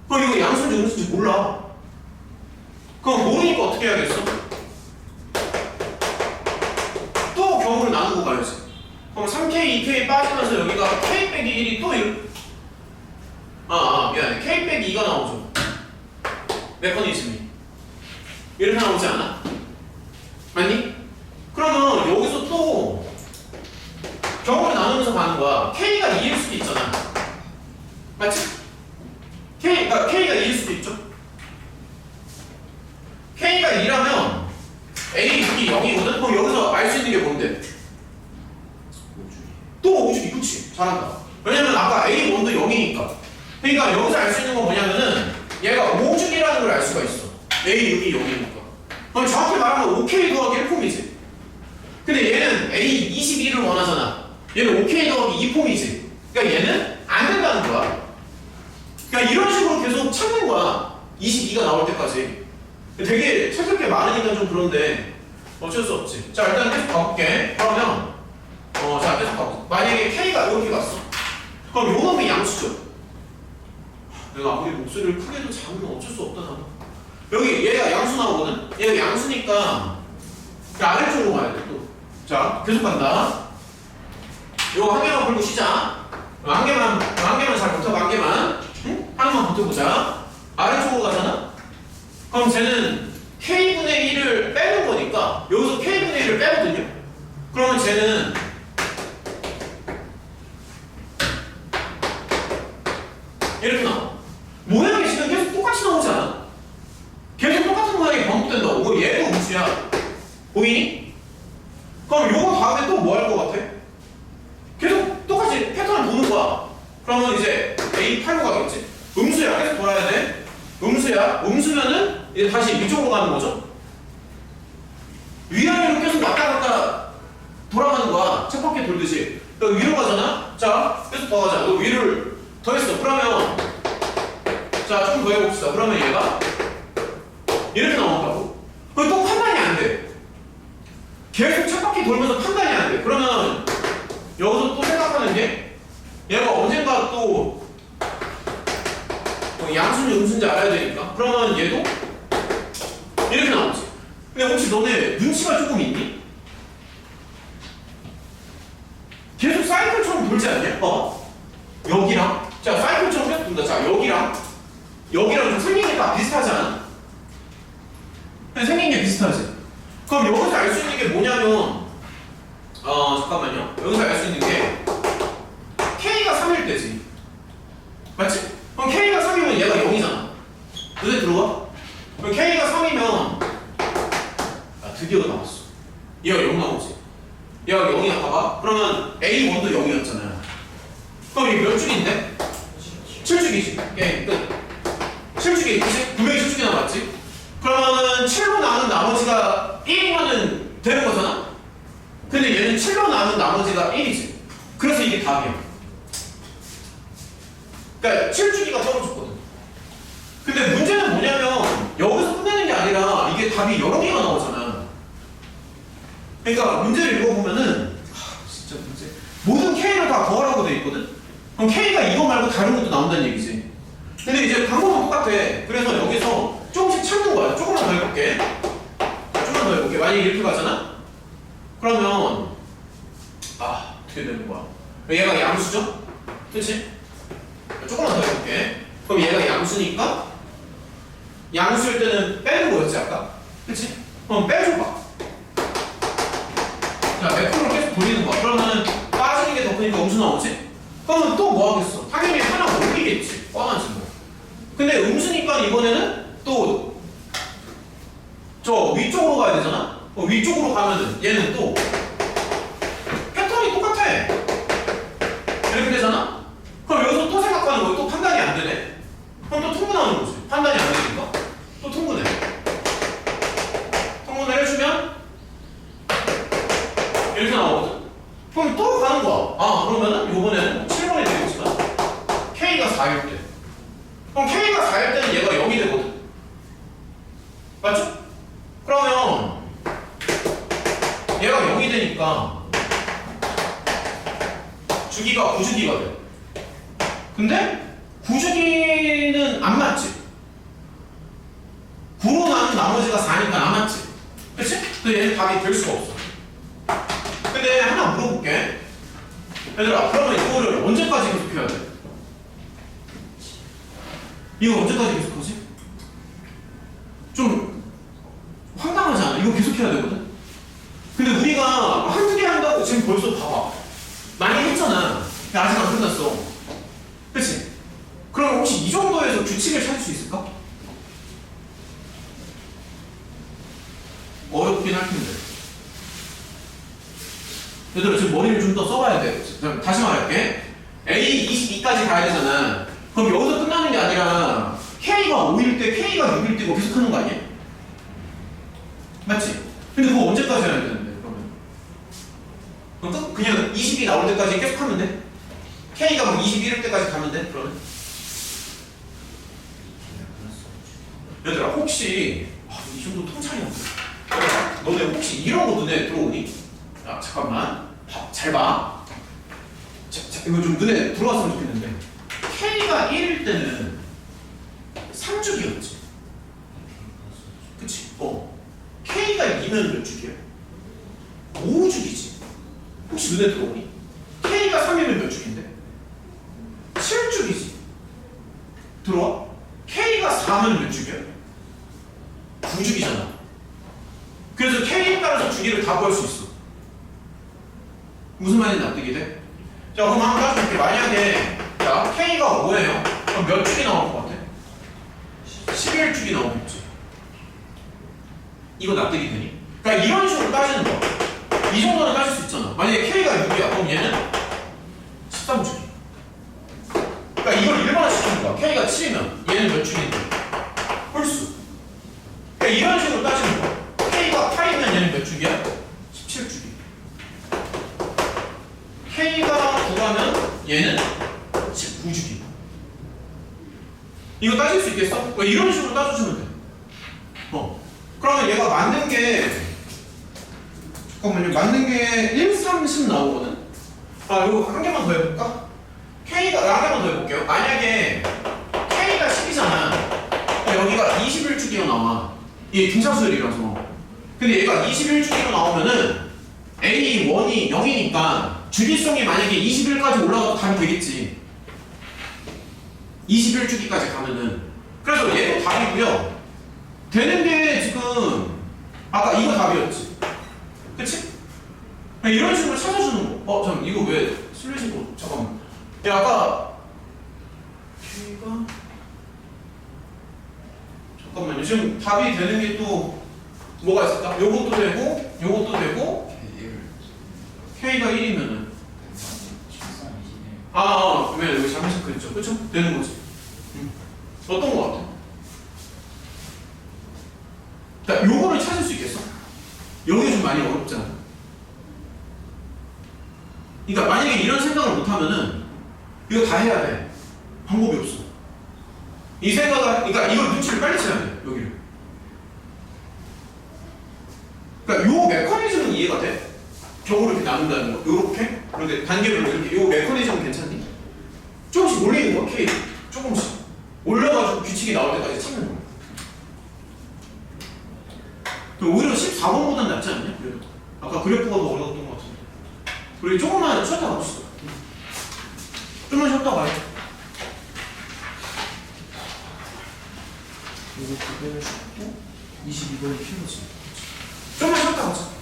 그럼 이거 양수인지 음수인지 몰라. 그럼 모르니까 어떻게 해야겠어? 또 경우를 나누고 가야지. 그럼 3K, 2K 빠지면서 여기가 K 빼기 1이 또 미안해. K 빼기 2가 나오죠. 메커니즘이 이렇게 나오지 않아? 맞니? 그러면 여기서 또 경우를 나누면서 가는 거야. K가 2일 수도 있잖아. 맞지? K가 2일 수도 있죠? K가 2라면 A, 6이 0이거든? 그럼 여기서 알 수 있는 게 뭔데? 또 5주기. 그치? 잘한다. 왜냐면 아까 A1도 0이니까. 그러니까 여기서 알 수 있는 건 뭐냐면은 얘가 5주기라는 걸 알 수가 있어. A6이 0이니까. 그럼 정확히 말하면 5K 더하기 1폼이지. 근데 얘는 A22를 원하잖아. 얘는 5K 더하기 2폼이지. 그러니까 얘는 안 된다는 거야. 그러니까 이런 식으로 계속 찾는 거야. 22가 나올 때까지. 되게 찾을 게 많으니까 좀 그런데 어쩔 수 없지. 자, 일단 계속 가볼게. 그러면 자, 계속 가보자. 만약에 K가 이렇게 갔어. 그럼 요 놈이 양수죠. 내가 아무리 목소리를 크게도 작으면 어쩔 수 없다. 여기 얘가 양수 나오거든? 얘가 양수니까 아래쪽으로 가야 돼 또. 자, 계속 간다. 요거 한 개만 풀고 시작. 한 개만 잘 버텨봐. 한 개만. 응? 하나만 버텨보자. 아래쪽으로 가잖아? 그럼 쟤는 K분의 1을 빼는 거니까 여기서 K분의 1을 빼거든요? 그러면 쟤는 이렇게 나와. 모양이 지금 계속 똑같이 나오지 않아? 계속 똑같은 모양이 반복된다고. 얘도 음수야. 보이니? 그럼 요거 다음에 또 뭐 할 것 같아? 계속 똑같이 패턴을 보는 거야. 그러면 이제 A8로 가겠지. 음수야. 계속 돌아야 돼. 음수야. 음수면은 이제 다시 위쪽으로 가는 거죠. 위아래로 계속 왔다 갔다 돌아가는 거야. 쳇바퀴 돌듯이. 너 위로 가잖아? 자, 계속 더 가자. 너 위를 더 했어. 그러면 자, 좀 더 해봅시다. 그러면 얘가 이렇게 나온다고? 그럼 또 판단이 안 돼. 계속 쳇바퀴 돌면서 판단이 안 돼. 그러면 여기서 또 생각하는 게 얘가 언젠가 또 양수인지 음수인지 알아야 되니까. 그러면 얘도 이렇게 나오지. 근데 혹시 너네 눈치가 조금 있니? 계속 사이클처럼 돌지 않냐? 여기랑 자, 사이클처럼 계속 돈다. 자, 여기랑 좀 생긴 게 다 비슷하지 않아? 생긴 게 비슷하지? 그럼 여기서 알 수 있는 게 뭐냐면 잠깐만요. 여기서 알 수 있는 게 K가 3일 때지. 맞지? 그럼 K가 3이면 얘가 0이잖아. 눈에 들어와? 게임이지. 게임 끝. 7주기, 그치? 분명히 7주기 남았지? 그러면은 7로 나눈 나머지가 1이면은 되는 거잖아? 근데 얘는 7로 나눈 나머지가 1이지. 그래서 이게 답이야. 그러니까 7주기가 떨어졌거든. 근데 문제는 뭐냐면 여기서 끝내는 게 아니라 이게 답이 여러 개가 나오잖아. 그러니까 문제를 읽어보면은 진짜 문제 모든 K를 다 더하라고 돼 있거든? 그럼 K가 이거 말고 다른 것도 나온다는 얘기지. 근데 이제 방법은 똑같아. 그래서 여기서 조금씩 찾는 거야. 조금만 더 해볼게. 조금만 더 해볼게. 만약에 이렇게 가잖아? 그러면 어떻게 되는 거야? 얘가 양수죠? 그치? 조금만 더 해볼게. 그럼 얘가 양수니까 양수일 때는 빼는 거였지 아까? 그치? 그럼 빼줘봐. 자, 매크로를 계속 돌리는 거야. 그러면 빠지는 게 더 크니까 음수 나오지? 그러면 또 뭐 하겠어? 당연히 하나 올리겠지. 뻔하지 뭐. 근데 음수니까 이번에는 또 저 위쪽으로 가야 되잖아? 위쪽으로 가면은 얘는 또 패턴이 똑같아. 이렇게 되잖아? 그럼 여기서 또 생각하는 거야. 또 판단이 안 되네? 그럼 또 통분하는 거지. 판단이 안 되니까 또 통분해. 통분을 해주면 이렇게 나오거든? 그럼 또 가는 거야. 그러면은 요번에는 7번이 되겠지만 K가 4일 때. 그럼 K가 4일 때는 얘가 0이 되거든? 맞죠? 그러면 얘가 0이 되니까 주기가 9주기가 돼. 근데 9주기는 안 맞지? 9로 나눈 나머지가 4니까 안 맞지? 그치? 근데 얘는 답이 될 수가 없어. 근데 하나 물어볼게. 얘들아, 그러면 이거를 언제까지 계속해야 돼? 이거 언제까지 계속하지? 좀 황당하지 않아? 이거 계속해야 되거든? 근데 우리가 한두 개 한다고 지금 벌써 봐봐. 많이 했잖아. 근데 아직 안 끝났어. 그치? 그럼 혹시 이 정도에서 규칙을 찾을 수 있을까? 어렵긴 할 텐데. 얘들아, 지금 머리를 좀 더 써봐야 돼. 다시 말할게. A 22까지 가야 되잖아. 그럼 여기서 끝나는 게 아니라 K가 5일 때, K가 6일 때 계속 하는 거 아니야? 맞지? 근데 그거 언제까지 해야 되는데, 그러면? 그냥 20이 나올 때까지 계속 하면 돼? K가 뭐 21일 때까지 가면 돼? 그러면? 얘들아, 혹시 이 정도 통찰이 없어. 너네 혹시 이런 거 눈에 들어오니? 잠깐만. 잘 봐. 이거 좀 눈에 들어왔으면 좋겠는데. K가 1일 때는 3주기였지. 그치? K가 2면 몇 주기야? 5주기지. 혹시 눈에 들어오니? K가 3이면 몇 주기인데? 7주기지. 들어와? K가 4면 몇 주기야? 9주기잖아. 그래서 K에 따라서 주기를 다 구할 수 있어. 무슨 말인지 납득이 돼? 자, 그럼 한번 따져볼게. 만약에 자, K가 5예요. 그럼 몇 주기 나올 것 같아? 11주기 나오겠지. 이거 납득이 되니? 그러니까 이런 식으로 따지는 거야. 이 정도는 따질 수 있잖아. 만약에 K가 6이야. 그럼 얘는 13주기. 그러니까 이걸 일반화 시키는 거야. K가 7이면 얘는 몇 주기인데? 홀수. 그러니까 이런 식으로 따지는 거야. K가 8이면 얘는 몇 주기야? 17주기. K가 9라면 얘는 19주기. 이거 따질 수 있겠어? 왜 이런 식으로 따져주면 돼? 그러면 얘가 맞는 게 잠깐만요. 맞는 게 1, 3, 10 나오거든? 이거 한 개만 더 해볼까? K가 한 개만 더 해볼게요. 만약에 K가 10이잖아. 여기가 21주기로 나와. 이게 등차수열이라서. 근데 얘가 21주기로 나오면은 A1이 0이니까 주기성이 만약에 21까지 올라가도 답이 되겠지. 21주기까지 가면은. 그래서 얘도 답이고요. 되는 게 지금 아까 이거 답이었지. 그치? 이런 식으로 찾아주는 거. 잠깐 이거 왜 슬래시고 잠깐만. 야, 아까 K가 잠깐만요. 지금 답이 되는 게 또 뭐가 있을까? 요것도 되고 요것도 되고 K가 1이면은 왜 여기 잘못 체크했죠? 그쵸? 되는 거지. 어떤 거 같아? 자, 요거를 찾을 수 있겠어? 여기 좀 많이 어렵잖아. 그러니까 만약에 이런 생각을 못하면은 이거 다 해야 돼. 방법이 없어. 이 생각을, 그러니까 이걸 눈치를 빨리 채야 돼. 여기를. 그러니까 요 메커니즘은 이해가 돼. 벽으로 이렇게 나눈다는 거. 요렇게. 그런데 단계별로 이렇게. 요 메커니즘은 괜찮니? 조금씩 올리는 거야, K. 조금씩. 올려가지고 규칙이 나올 때까지 찍는 거야. 오히려 14번보다는 낫지 않냐? 그래도. 아까 그래프가 더 어려웠던 것 같은데. 우리 조금만 쉬었다 가봅시다. 좀만 쉬었다 가요. 이거 두 개를 줬고 22번이 필요지. 좀만 쉬었다 가자.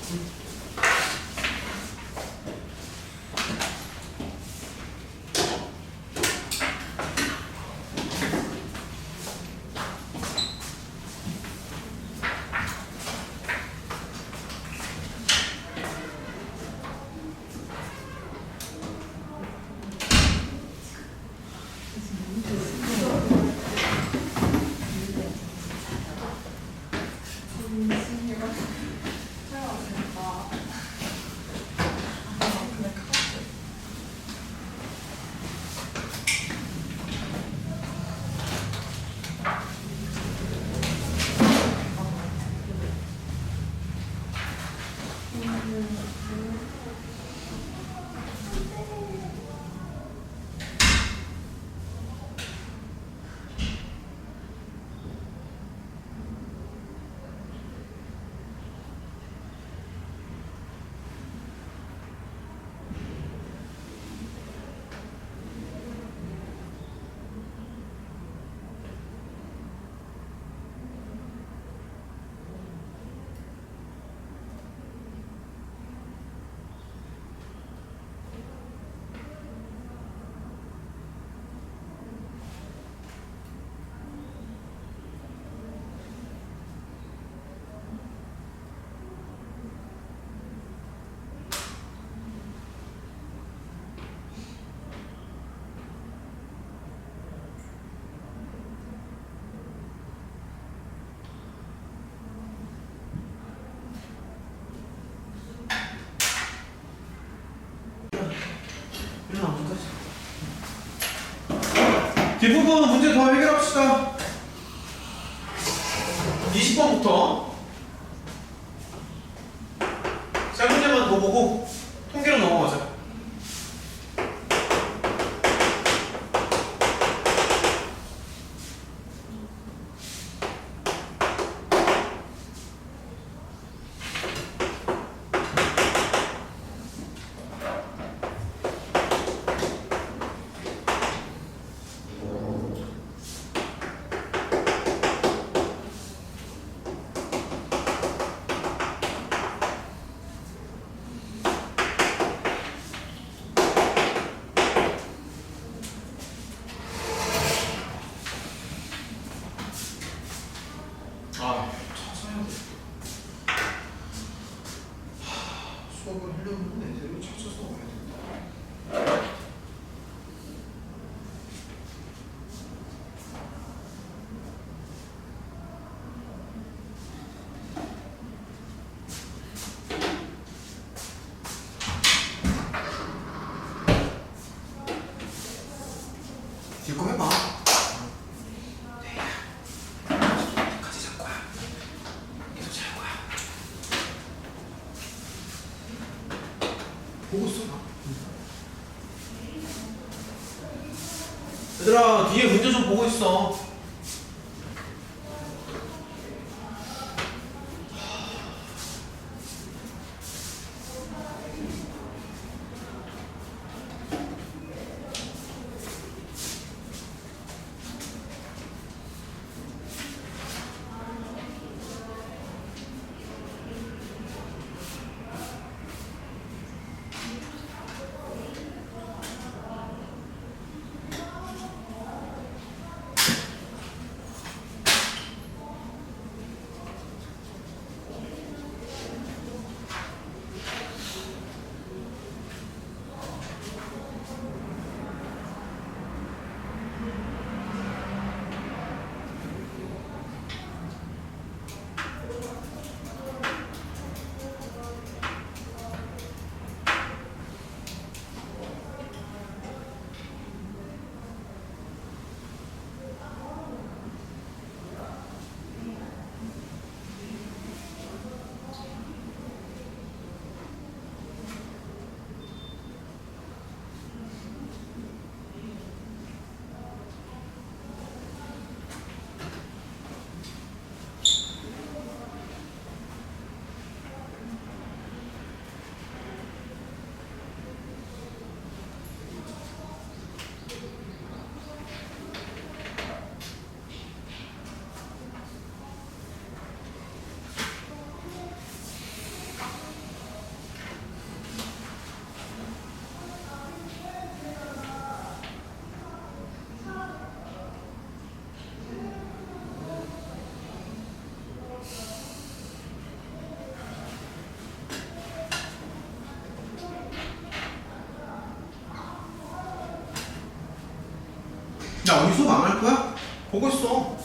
뒷부분 문제 더 해결합시다. 20번부터 짤 문제만 더 보고 통계로 넘어가자. 아, 찾아야 돼. 수업을 하려면 애들을 찾아서 와야 된다. 뒷거 해봐. 같이 잡 거야. 계속 잘 거야. 보고 써봐. 얘들아, 뒤에 문제 좀 보고 있어. 야, 우리 수업 안 할 거야? 보고 있어.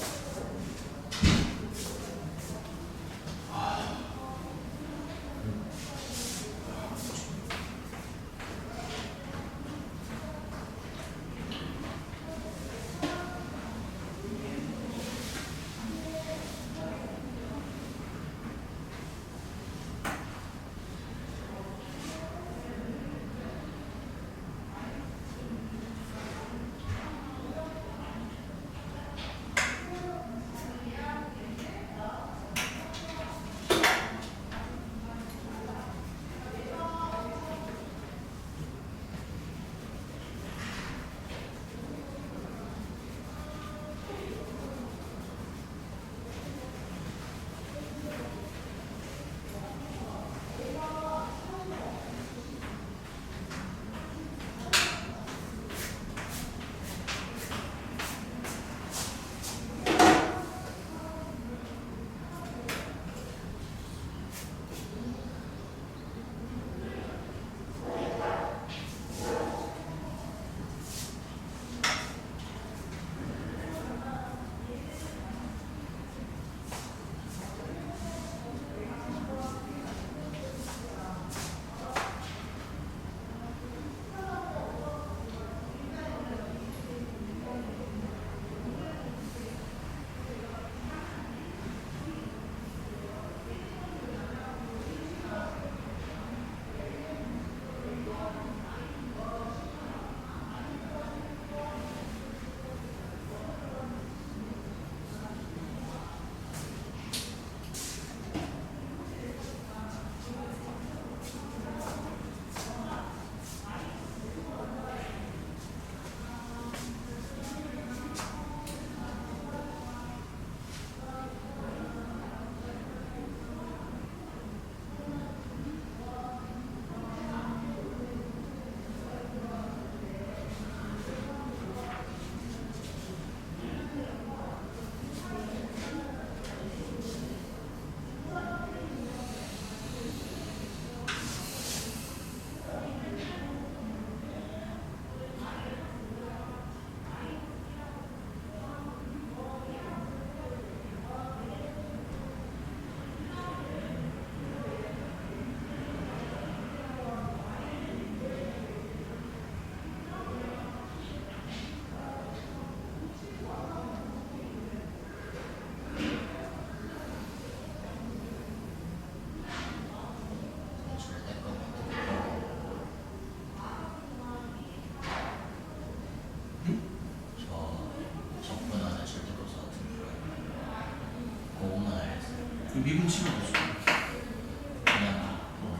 미분 치면 되죠.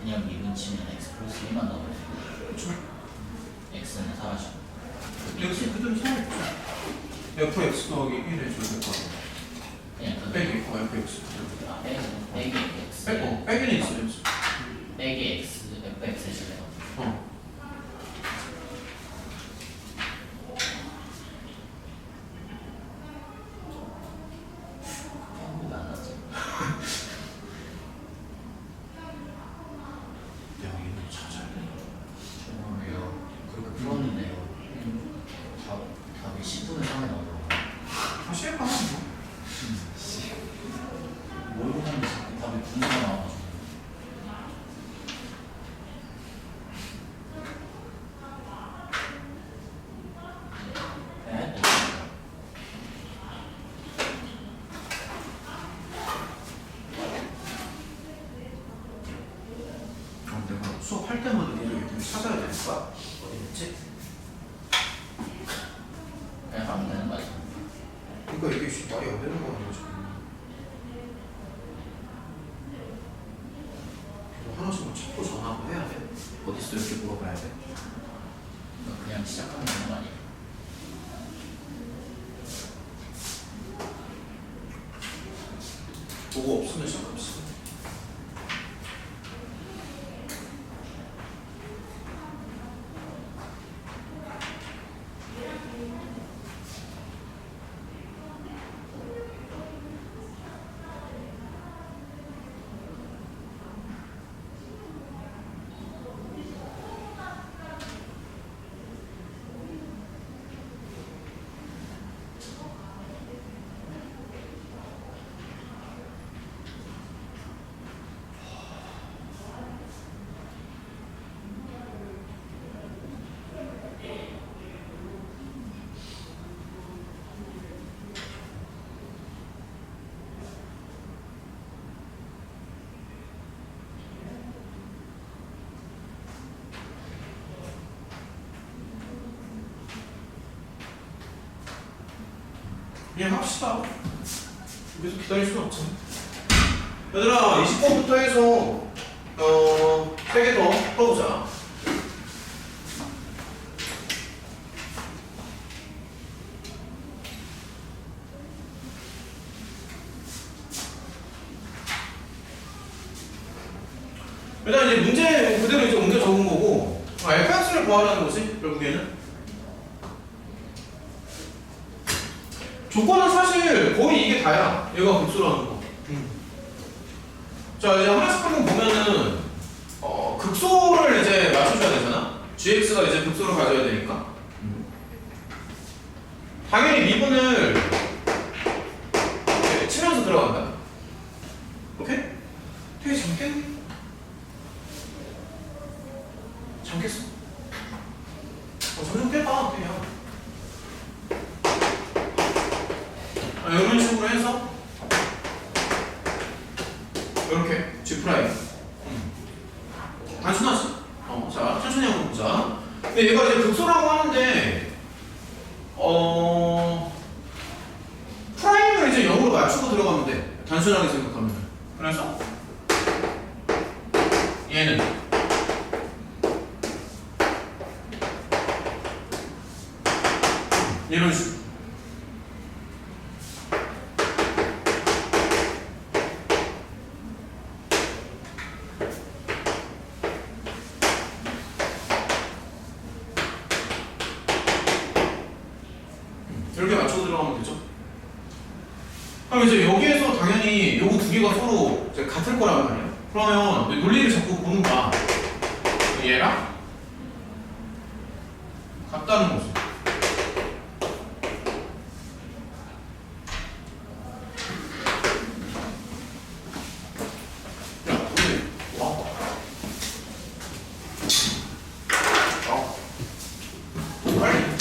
그냥 미분 치면 x 플러스 1만 나오고 그렇죠. x는 사라지고 x 그대로 살아있죠. fx 더하기 1 해줘야 될 거 같아요. 그냥 그 빼기 fx. 빼기 x 빼기는 있어요. 빼기 x fx 해주래요. 수업할 때마다 계속 이렇게 찾아야 되니까 어디였지? 그냥 하면 되는 거 아니야? 그러니까 이게 말이 안 되는 거 아니야 지금. 하나씩만 찾고 전화하고 해야 돼. 어딨어 이렇게 물어봐야 돼. 그냥 시작하면 되는 거 아니야? 보고 없으면 시작 없어. 그냥 합시다. 계속 기다릴 수는 없잖아. 얘들아 20번부터 해서 3개 더 풀어보자. 일단 이제 문제 그대로 이제 옮겨 적은 거고 fx를 구하라는 거지 결국에는. 조건은 사실 거의 이게 다야. 얘가 극소라는 거. 자 이제 하나씩 한번 보면은 극소를 이제 맞춰줘야 되잖아. gx가 이제 극소를 가져야 되니까. 당연히 미분을 이렇게 치면서 들어간다. 오케이? 되게 잠겠니? 잠겠어? 점점 깨봐 그냥. 이런 식으로 해서 이렇게 G 프라임. 단순하지? 자 천천히 한번 보자. 근데 얘가 이제 극소라고 하는데 프라임을 이제 0으로 맞추고 들어가면 돼. 단순하게 생각하면. 그래서 얘는 이런 식으로. 이렇게 맞춰서 들어가면 되죠. 그럼 이제 여기에서 당연히 요거 두 개가 서로 이제 같을 거란 말이야. 그러면 논리를 자꾸 보는 거야. 얘랑 같다는 거지. 야, 근데 와. 빨리.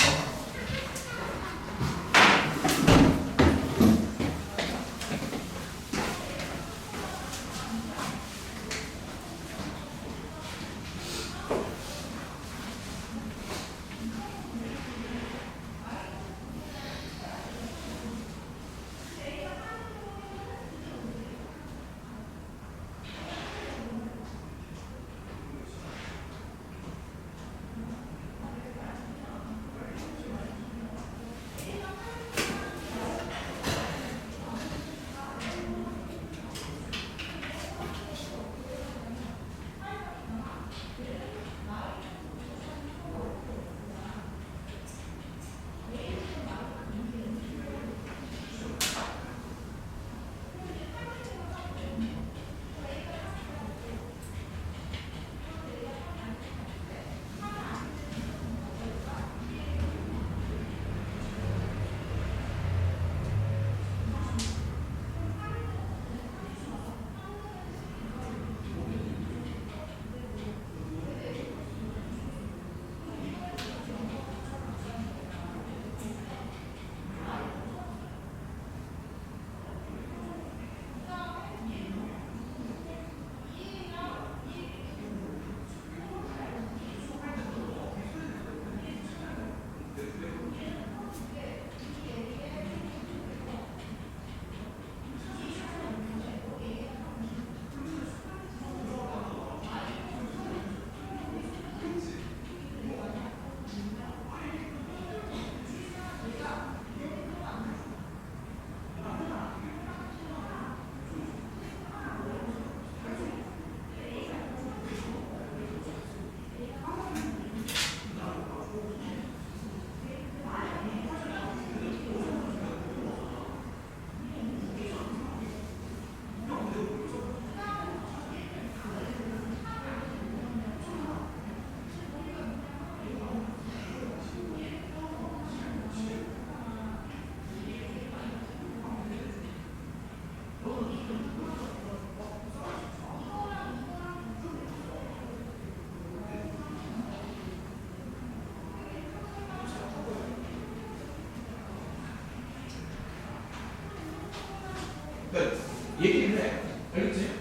그러니까 얘기를 해. 알겠지?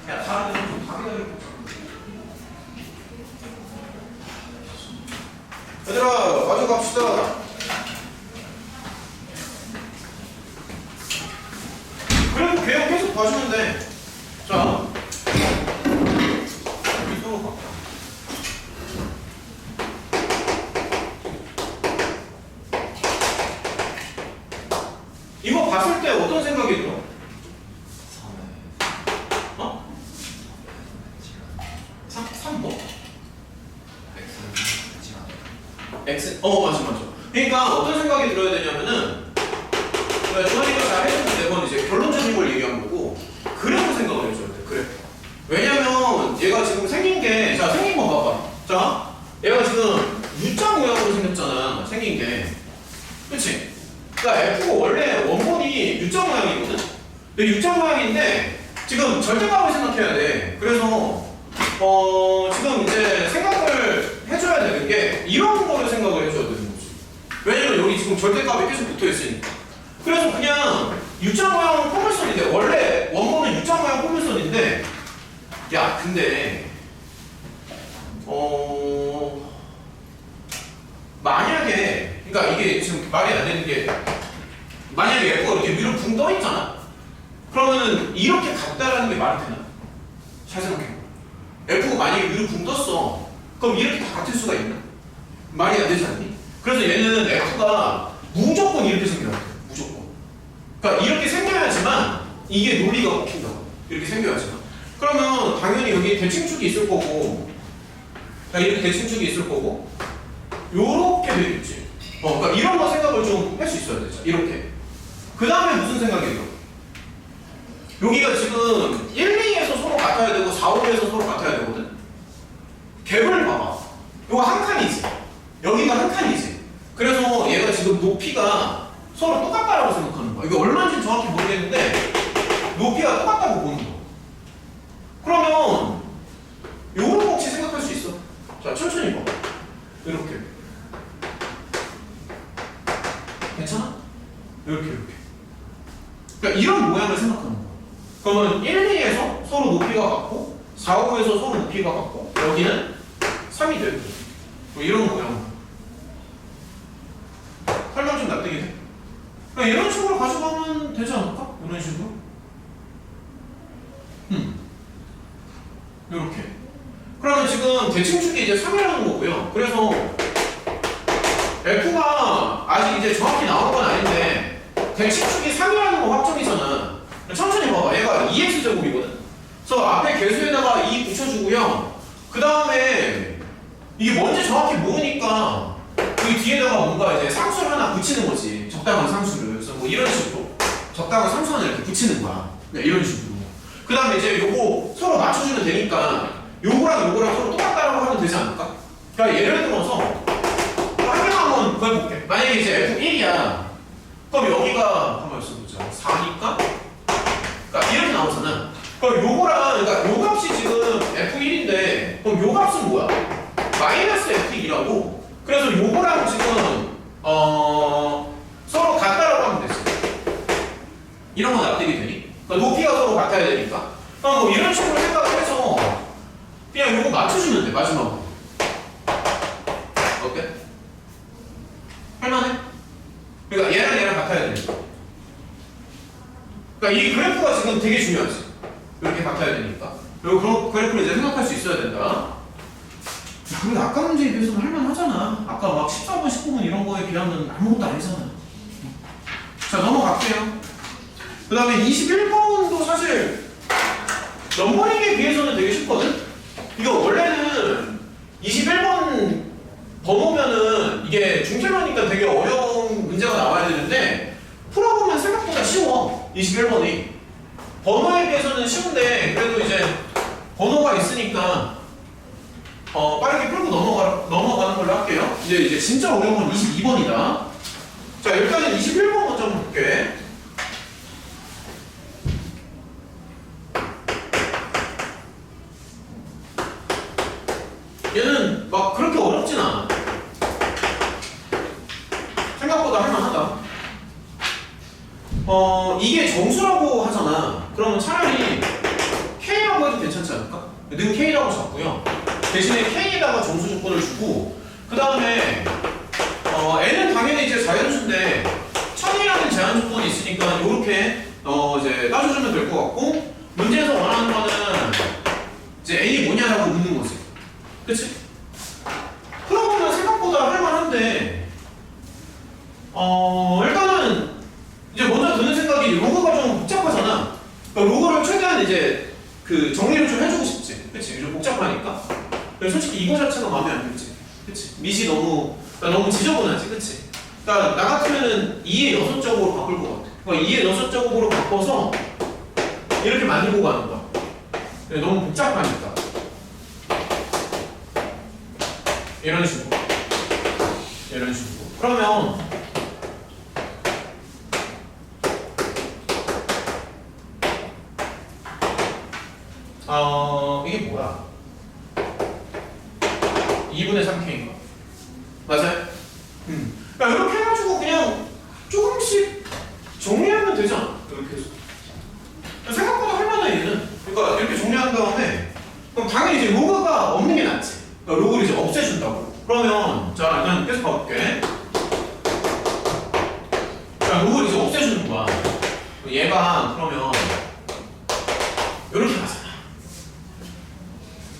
야, 사람들은 좀 방해를 얘들아, 마주 갑시다. 이거 봤을 때 어떤 생각이 들어? 3에 어? 3 뭐? X는 되지 않아요. X? 맞아. 그러니까 어떤 생각이 들어야 되냐면은 주원이가 잘 해줬는데 그건 이제 결론적인 걸 얘기한 거고 그래프 생각을 해줘야 돼. 그래프. 왜냐면 얘가 지금 생긴 게 자 생긴 거 봐봐. 자 얘가 지금 U자 모양으로 생겼잖아. 생긴 게. 그치? 그러니까 F가 원래 원본이 U자 모양이거든? 근데 U자 모양인데 지금 절대값을 생각해야 돼. 그래서 지금 이제 생각을 해줘야 되는 게 이런 거를 생각을 해줘야 되는 거지. 왜냐면 여기 지금 절대값이 계속 붙어 있으니까. 그래서 그냥 U자 모양 포물선인데 원래 원본은 U자 모양 포물선인데 야 근데 만약에 그러니까 이게 지금 말이 안 되는 게 만약에 F가 이렇게 위로 붕 떠 있잖아. 그러면은 이렇게 같다라는 게 말이 되나? 잘 생각해. F가 만약에 위로 붕 떴어. 그럼 이렇게 다 같을 수가 있나? 말이 안 되지 않니? 그래서 얘는 F가 무조건 이렇게 생겨야 돼. 무조건. 그러니까 이렇게 생겨야지만 이게 논리가 먹힌다고. 이렇게 생겨야지만. 그러면 당연히 여기 대칭축이 있을 거고, 이렇게 대칭축이 있을 거고, 요렇게 되겠지. 그러니까 이런 거 생각을 좀 할 수 있어야 되죠. 이렇게. 그 다음에 무슨 생각이 들어? 여기가 지금 1, 2에서 서로 같아야 되고 4, 5에서 서로 같아야 되거든? 갭을 봐봐. 요거 한 칸이지. 여기가 한 칸이지. 그래서 얘가 지금 높이가 서로 똑같다라고 생각하는 거야. 이게 얼마인지 정확히 모르겠는데 높이가 똑같다고 보는 거야. 그러면 요런 거 혹시 생각할 수 있어? 자, 천천히 봐. 이렇게. 괜찮아? 이렇게. 그러니까 이런 모양을 생각하는 거야. 그러면 1, 2에서 서로 높이가 같고 4, 5에서 서로 높이가 같고 여기는 3이 되고 뭐 이런 모양. 설명 좀 납득이 돼? 그러니까 이런 식으로 가져가면 되지 않을까? 이런 식으로. 이렇게. 그러면 지금 대칭축이 이제 3이라는 거고요. 그래서 F가 아직 이제 정확히 나온 건 아닌데 대칭축이 3이라는 거 확정이잖아. 천천히 봐봐. 얘가 2x제곱이거든. 그래서 앞에 개수에다가 2 붙여주고요. 그 다음에 이게 뭔지 정확히 모르니까 여기 뒤에다가 뭔가 이제 상수를 하나 붙이는 거지. 적당한 상수를. 그래서 뭐 이런 식으로 적당한 상수 하나 이렇게 붙이는 거야. 이런 식으로. 그 다음에 이제 요거 서로 맞춰주면 되니까 요거랑 서로 똑같다라고 하면 되지 않을까? 그러니까 예를 들어서 한 개만 한번 구해볼게. 만약에 이제 F1이야. 그럼 여기가 한번 써보자. 4니까? 그러니까 이렇게 나오잖아. 그럼 요거랑 그러니까 요 값이 지금 F1인데 그럼 요 값은 뭐야? 마이너스 F1이라고. 그래서 요거랑 지금 서로 같다라고 하면 되지. 이런 건 납득이 되니? 그러니까 높이가 서로 같아야 되니까. 그럼 뭐 이런 식으로 생각을 해서 그냥 요거 맞춰주면 돼. 마지막으로. 어때? 할만해? 그러니까 얘랑 같아야 되니까. 그러니까 이 그래프가 지금 되게 중요하지. 이렇게 같아야 되니까. 그리고 그런 그래프를 이제 생각할 수 있어야 된다. 야, 근데 아까 문제에 비해서는 할만하잖아. 아까 막 14번, 19번 이런 거에 비하면 아무것도 아니잖아. 자, 넘어갈게요. 그 다음에 21번도 사실 넘버링에 비해서는 되게 쉽거든? 이거 원래는 21번 번호면은 이게 중퇴로니까 되게 어려운 문제가 나와야 되는데 풀어보면 생각보다 쉬워. 21번이 번호에 비해서는 쉬운데 그래도 이제 번호가 있으니까 빠르게 풀고 넘어가는 걸로 할게요. 이제 진짜 어려운 건 22번이다. 자, 일단은 21번 먼저 한번 볼게. 얘는 막 그렇게 어렵진 않아. 생각보다 할만하다. 이게 정수라고 하잖아. 그러면 차라리 K라고 해도 괜찮지 않을까? 는 K라고 잡고요. 대신에 K에다가 정수 조건을 주고, 그 다음에 N은 당연히 이제 자연수인데 1000이라는 제한 조건이 있으니까 이렇게 이제 따져주면 될 것 같고, 문제에서 원하는 거는 이제 N이 뭐냐라고 묻는 거지. 그치? 풀어보면 생각보다 할만한데 일단은 이제 먼저 그 정리를 좀 해주고 싶지. 그치? 좀 복잡하니까. 근데 솔직히 이거 자체가 마음에 안 들지. 그치? 밑이 너무 지저분하지. 그치? 그러니까 나 같으면은 2의 6제곱으로 바꿀 것 같아. 그러니까 2의 6제곱으로 바꿔서 이렇게 만들고 가는 거야. 근데 너무 복잡하니까. 이런 식으로. 이런 식으로. 그러면 이게 뭐야? 2분의 3K인가? 맞아요? 그러니까 이렇게 해가지고 그냥 조금씩 정리하면 되잖아. 이렇게 해서. 생각보다 할만해 얘는. 그러니까 이렇게 정리한 다음에 그럼 당연히 이제 로그가 없는 게 낫지. 그러니까 로그를 이제 없애준다고. 그러면 자 일단 계속 가볼게. 자 로그를 이제 없애주는 거야. 얘가 그러면 이렇게 가잖아.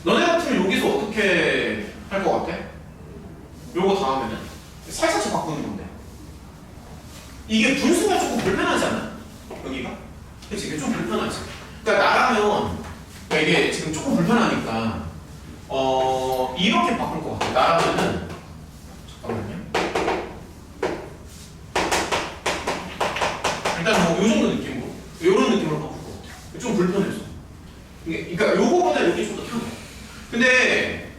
너네 같으면 여기서 어떻게 할 것 같아? 요거 다음에는 살짝 바꾸는 건데 이게 분수가 조금 불편하지 않아? 여기가? 그치? 이게 좀 불편하지? 그러니까 나라면 그러니까 이게 지금 조금 불편하니까 이렇게 바꿀 것 같아. 나라면은 잠깐만요. 일단 뭐 요 정도 느낌으로 요런 느낌으로 바꿀 것 같아. 좀 불편해서. 그러니까 요거보다 여기 좀 더 편해. 근데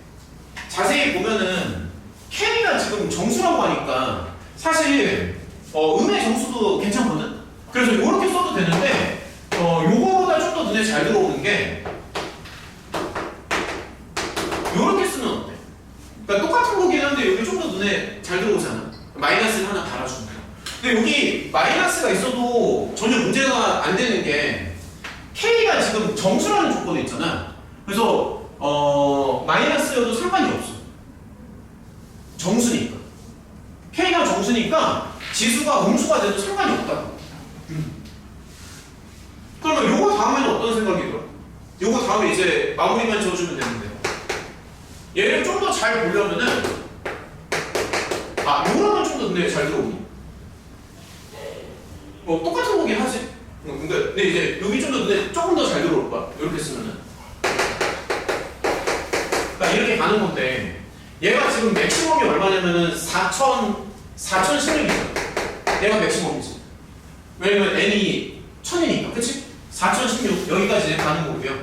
자세히 보면은 K가 지금 정수라고 하니까 사실 음의 정수도 괜찮거든? 그래서 요렇게 써도 되는데 요거보다 좀 더 눈에 잘 들어오는 게 요렇게 쓰면 어때? 그러니까 똑같은 거긴 한데 여기 좀 더 눈에 잘 들어오잖아. 마이너스를 하나 달아주는 거. 근데 여기 마이너스가 있어도 전혀 문제가 안 되는 게 K가 지금 정수라는 조건이 있잖아. 그래서 마이너스여도 상관이 없어. 정수니까. K가 정수니까 지수가 음수가 돼도 상관이 없다고. 그러면 요거 다음에는 어떤 생각이 들어? 요거 다음에 이제 마무리만 지어주면 되는데 얘를 좀 더 잘 보려면은 요거는 좀 더 눈에 잘 들어오니? 똑같은 거긴 하지. 근데 이제 여기 좀 더 눈에 조금 더 잘 들어올 거야. 이렇게 쓰면은. 그러니까 이렇게 가는 건데 얘가 지금 맥시멈이 얼마냐면은 4016이잖아. 얘가 맥시멈이지. 왜냐면 n이 1000이니까. 그치? 4016 여기까지 가는 거고요.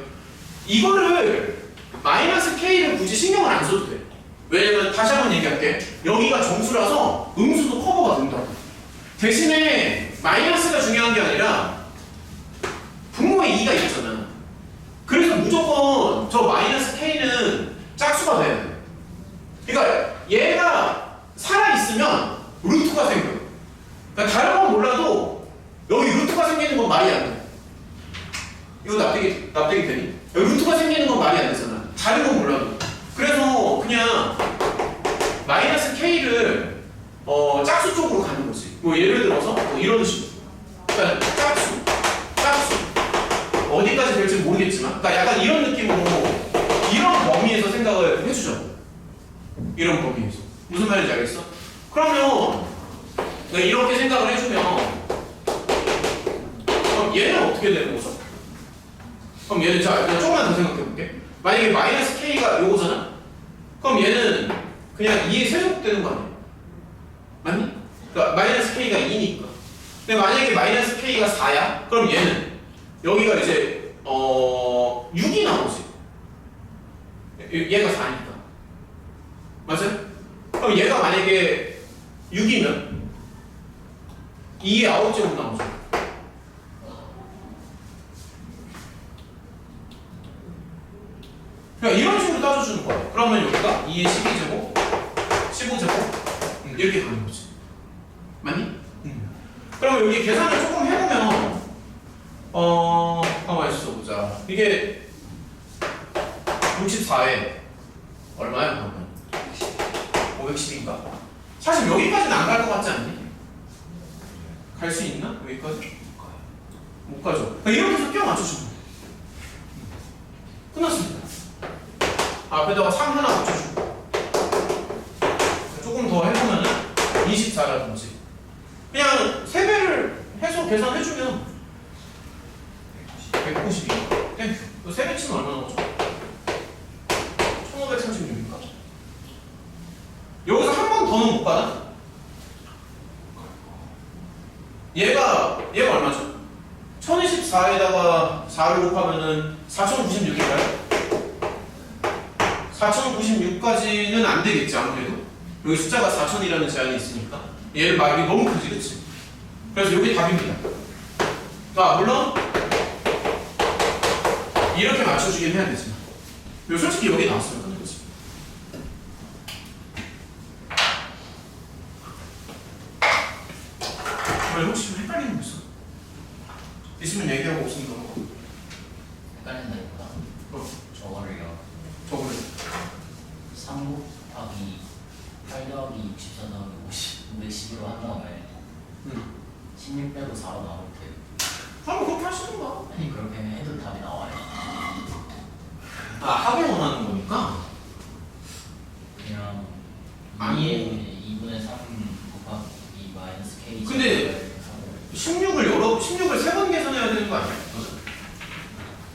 이거를 마이너스 k를 굳이 신경을 안 써도 돼. 왜냐면 다시 한번 얘기할게. 여기가 정수라서 음수도 커버가 된다고. 대신에 마이너스가 중요한 게 아니라 분모에 2가 있잖아. 그래서 무조건 저 마이너스 k는 짝수가 돼야 돼. 그러니까 얘가 살아있으면 루트가 생겨. 그러니까 다른 건 몰라도 여기 루트가 생기는 건 말이 안 돼. 이거 납득이 되니? 여기 루트가 생기는 건 말이 안 되잖아. 다른 건 몰라도. 그래서 그냥 마이너스 k를 짝수 쪽으로 가는 거지. 뭐 예를 들어서 이런 식으로. 그러니까 짝수 어디까지 될지 모르겠지만, 그러니까 약간 이런 느낌으로 이런 범위에서 생각을 해주죠. 이런 범위에서. 무슨 말인지 알겠어? 그러면 이렇게 생각을 해주면 그럼 얘는 어떻게 되는 거죠? 그럼 얘는 자 그냥 조금만 더 생각해볼게. 만약에 마이너스 k가 요거잖아? 그럼 얘는 그냥 2의 세제곱 되는 거 아니야? 맞니? 그러니까 마이너스 k가 2니까. 근데 만약에 마이너스 k가 4야? 그럼 얘는 여기가 이제 6이 나오지. 얘가 4니까. 맞아요? 그럼 얘가 만약에 6이면 2의 9제곱 나오죠. 그러니까 이런 식으로 따져주는 거야. 그러면 여기가 2의 12제곱, 15제곱 이렇게 가는 거지. 맞니? 그러면 여기 계산을 조금 해보면 가만히 있어 보자. 이게 64에 얼마야 그러면? 510인가? 사실 여기까지는 안 갈 것 같지 않니? 갈 수 있나? 여기까지? 못 가죠. 그러니까 이렇게 해서 끼워 맞춰주면 돼. 끝났습니다. 앞에다가 3 하나 붙여주고 조금 더 해보면은 24라든지 그냥 3배를 해서 계산해주면 192 땡큐. 이거 3배 치면 얼마나 나오죠? 1536입니까? 여기서 한 번 더는 못 받아? 얘가 얼마죠? 1024에다가 4를 곱하면은 4096일까요? 4096까지는 안 되겠지, 아무래도. 여기 숫자가 4000이라는 제한이 있으니까. 얘를 말이 너무 크지, 그치? 그래서 여기 답입니다. 아, 물론, 이렇게 맞춰주긴 해야 되지만. 솔직히 여기 나왔으면 끝난 거지. 혹시 좀 헷갈리는 거 있어? 있으면 얘기하고 없으니까 뭐. 헷갈린다니까. 저거를요. 저거를 3 곱하기 8 더하기 64 더하기 50 210으로 한 다음에 16 빼고 4로 나올 때 그럼 그렇게 하시던가. 아니 그렇게 해도 답이 나와요. 아, 합을 원하는 거니까? 그냥 아니. 2분의 3 곱하기 마이너스 k 근데 16을 3번 계산해야 되는 거 아니야?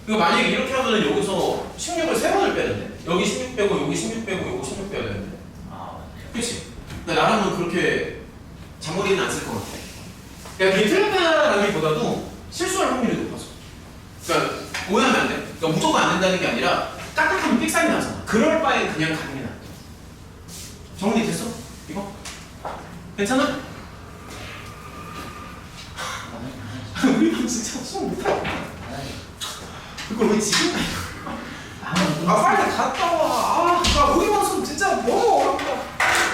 이거 만약에 이렇게 하면은 여기서 16을 3번을 빼는데 여기 16 빼고 여기 16 빼고 여기 16 빼야 되는데 아 맞네요. 그치? 근데 나랑은 그렇게 장거리는 안 쓸 것 같아. 그러니까 이게 틀렸다라기보다도 실수할 확률이 높아서. 그러니까 오해하면 안 돼. 그러니까 무조건 안 된다는 게 아니라 딱딱하면 삑살이 나잖아. 그럴 바엔 그냥 가는 게 나아. 정리 됐어? 이거? 괜찮아? 우리 진짜 수업 못하겠다. 그걸 왜 지금 아 빨리 갔다 와. 우리 방송 진짜 너무 어렵다.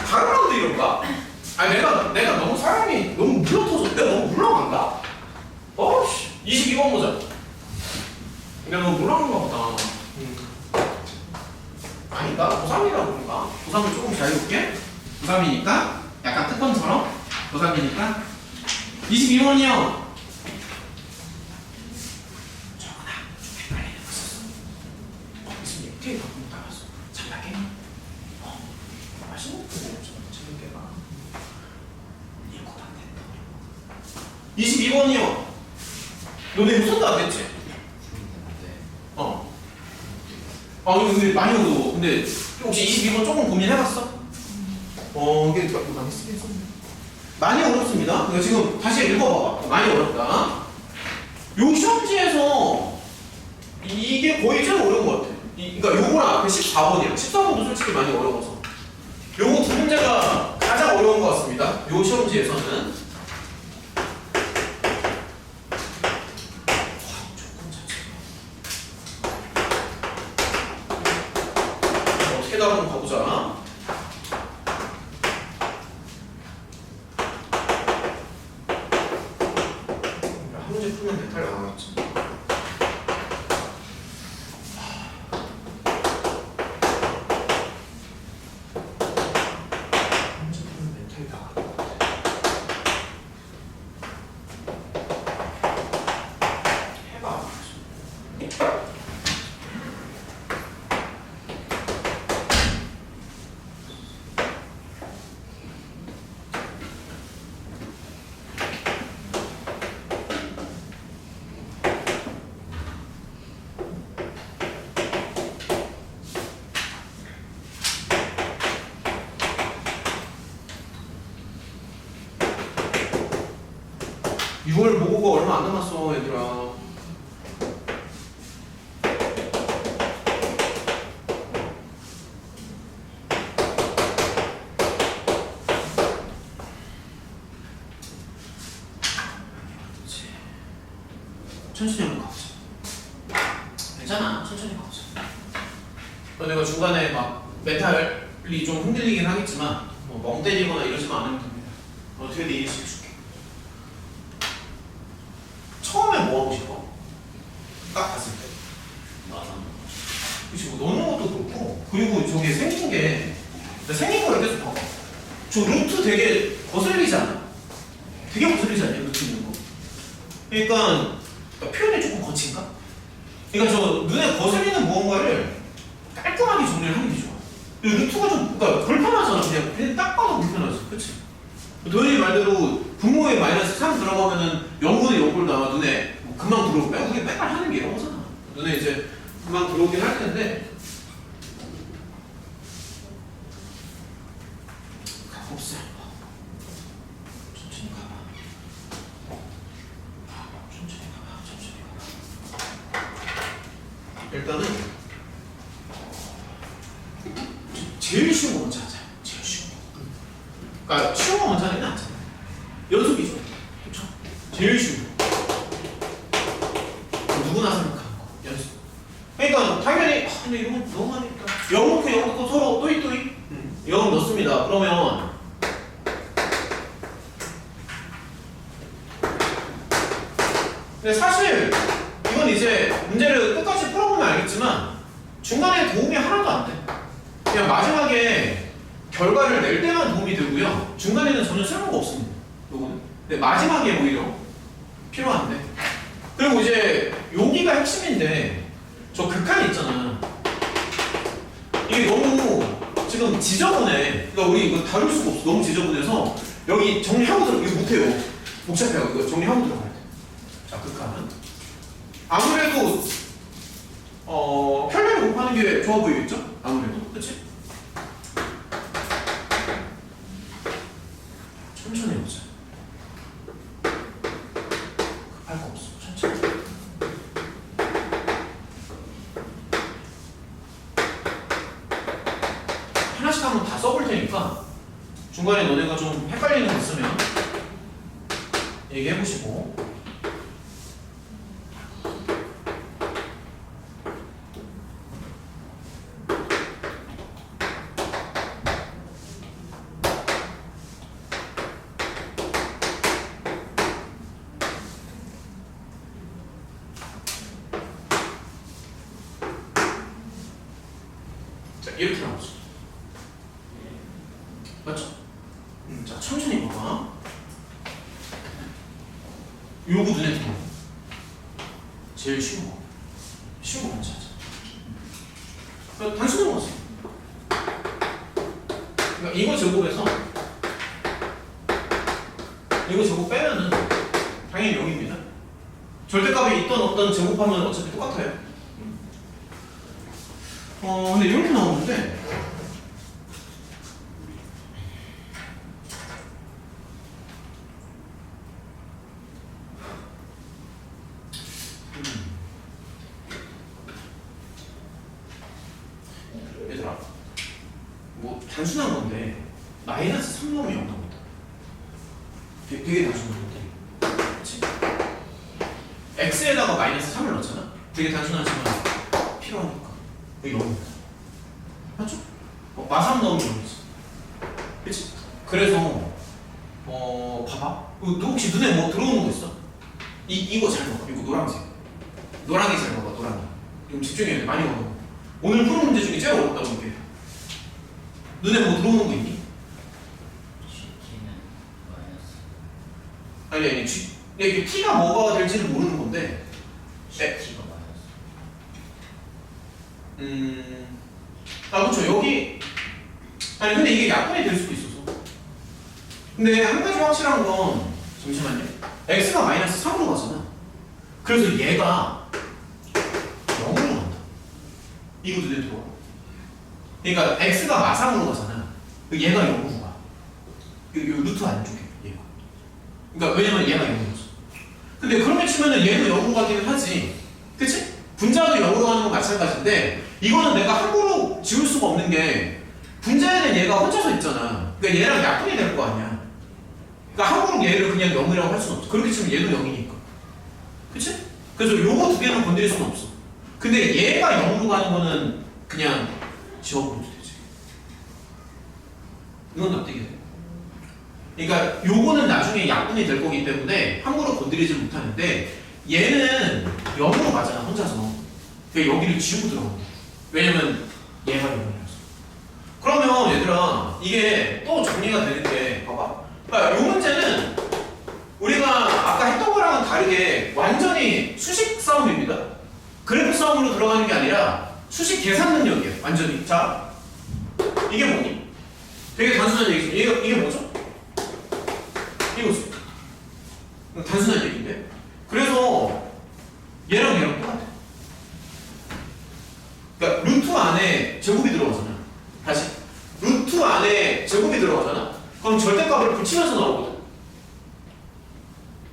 다른 라운드 이런가? 아니 내가 너무 사람이 너무 물러터져. 내가 너무 물러간다? 어씨 22번 보자. 내가 너무 물러간가 보다. 아닌가? 고3이라 그런가? 고3을 조금 자유롭게? 고3이니까 약간 특권처럼? 고3이니까 22번이요. 어떻게 갖고 나갔어? 잘나게? 맛있는 거 재밌게 봐. 이거 안 된다. 22번이요. 너네 우선도 안 됐지? 이거 근데 많이 어려워. 근데 혹시 22번 조금 고민해봤어? 이게 많이 쓰긴 썼네. 많이 어렵습니다. 그러니까 지금 다시 읽어봐봐. 많이 어렵다. 요 시험지에서 이게 거의 제일 어려운 것 같아. 그러니까 요거랑 앞에 14번이야. 14번도 솔직히 많이 어려워서. 요거 두 문제가 가장 어려운 것 같습니다. 요 시험지에서는. 어떻게 나오는 가보자. 한 문제 풀면 멘탈 나가겠지. 모고가 얼마 안 남았어, 얘들아. 천천히 한번 가보자. 괜찮아, 천천히 가보자. 내가 중간에 막 멘탈이 좀 흔들리긴 하겠지만 멍 때리거나 이러지만 않으면 됩니다. 어떻게든 이해시켜줄게. 처음에 뭐 하고 싶어? 딱 봤을 때. 그치, 뭐 넣는 것도 그렇고. 그리고 저게 생긴 게, 생긴 거를 계속 봐봐. 저 루트 되게 거슬리지 않아? 되게 거슬리지 않냐, 루트 있는 거? 그러니까, 표현이 조금 거친가? 그러니까 저 눈에 거슬리는 무언가를 깔끔하게 정리를 하는 게 좋아. 루트가 좀, 그러니까 불편하잖아. 그냥 딱 봐도 불편하지. 그치? 도현이 말대로 분모에 마이너스 3 들어가면은 0분의 0꼴 나와 눈에 뭐 금방 들어오고 우리 맨날 하는 게 이런 거잖아. 눈에 이제 금방 들어오긴 할 텐데 없어요. 천천히 가봐. 천천히 가봐. 천천히 가봐. 일단은 제일 쉬운 거 먼저 하자. 제일 쉬운 거. 그러니까 쉬운 거 먼저 하는 게 낫잖아. 연습이죠. 그렇죠? 제일 쉬운 거. 누구나 생각하는 거. 연습. 그러니까 당연히 근데 이런 건 너무 많이 했다. 0 넣고 0 넣고 서로 또이 0 넣습니다. 그러면 근데 사실 이건 이제 문제를 끝까지 풀어보면 알겠지만 중간에 도움이 하나도 안 돼. 그냥 마지막에 결과를 낼 때만 도움이 되고요. 중간에는 전혀 쓸모가 없습니다. 요거는. 근데 마지막에 오히려 필요한데. 그리고 이제 여기가 핵심인데 저 극한이 있잖아. 이게 너무 지금 지저분해. 그러니까 우리 이거 다룰 수가 없어. 너무 지저분해서 여기 정리하고 들어. 이거 못해요. 복잡해요. 이거 정리하고 들어가야 돼. 자, 극한은 아무래도 편리를 곱하는 게 좋아 보이겠죠? 아무래도 그치? 천천히 해보자. 급할 거 없어. 천천히. 하나씩 한번 다 써볼 테니까 중간에 너네가 좀 헷갈리는 거 있으면 얘기해보시고. 자, 이렇게 나오죠. 맞죠? 자, 천천히 봐봐. 요거 눈에 들어와. 제일 쉬운 거. 쉬운 거 먼저 하자. 그러니까 단순한 거지. 그러니까 이거 제곱해서 이거 제곱 빼면은 당연히 0입니다. 절대값이 있던 없던 제곱하면 어차피 똑같아요. 근데 이렇게 나오는데 얘들아 뭐 단순한 건데 마이너스 3 넣으면 0 나옵니다. 되게 단순한 건데 그치? x에다가 마이너스 3을 넣잖아. 되게 단순하지만 필요하니까 여기 0입니다. 맞죠? 마삼 넣으면 0이지. 그치? 그래서 봐봐. 너 혹시 눈에 뭐 들어오는 거 있어? 이거 잘 봐봐. 이거 노란색. 노랑이 잘 봐봐. 노랑이. 좀 집중해야 돼. 많이 봐봐. 오늘 푸는 문제 중에 제일 어렵다고 게 눈에 뭐 들어오는 거 있니? GT는 마이너스. 아니 이게 t가 뭐가 될지는 모르는 건데 GT가 마이너스. 그렇죠. 여기 아니 근데 이게 약분이 될 수도 있어서. 근데 한 가지 확실한 건 잠시만요. x가 마이너스 3으로 가잖아. 그래서 얘가 0으로 간다. 이거 눈에 들어와. 그러니까 x가 마상으로 가잖아. 얘가 0으로 가. 이 루트 안쪽에 얘가. 그러니까 왜냐면 얘가 0으로 가. 근데 그렇게 치면은 얘도 0으로 가기는 하지. 그치? 분자도 0으로 가는 건 마찬가지인데 이거는 내가 함부로 지울 수가 없는 게 분자에는 얘가 혼자서 있잖아. 그러니까 얘랑 약분이 될 거 아니야. 그러니까 함부로 얘를 그냥 0이라고 할 수는 없어. 그렇게 치면 얘도 0이니까. 그치? 그래서 요거 두 개는 건드릴 수는 없어. 근데 얘가 0으로 가는 거는 그냥 지워버려도 되지. 이건 납득이 돼. 그러니까 요거는 나중에 약분이 될 거기 때문에 함부로 건드리지 못하는데 얘는 0으로 가잖아 혼자서. 그러니까 여기를 지우고 들어가는 거야. 왜냐면 얘가 0이라서. 그러면 얘들아 이게 또 정리가 되는 게 봐봐. 그러니까 이 문제는 우리가 아까 했던 거랑은 다르게 완전히 수식 싸움입니다. 그래프 싸움으로 들어가는 게 아니라 수식 계산 능력이에요. 완전히. 자, 이게 뭐니? 되게 단순한 얘기죠. 이게 뭐죠? 이거지. 단순한 얘기인데. 그래서 얘랑 똑같아.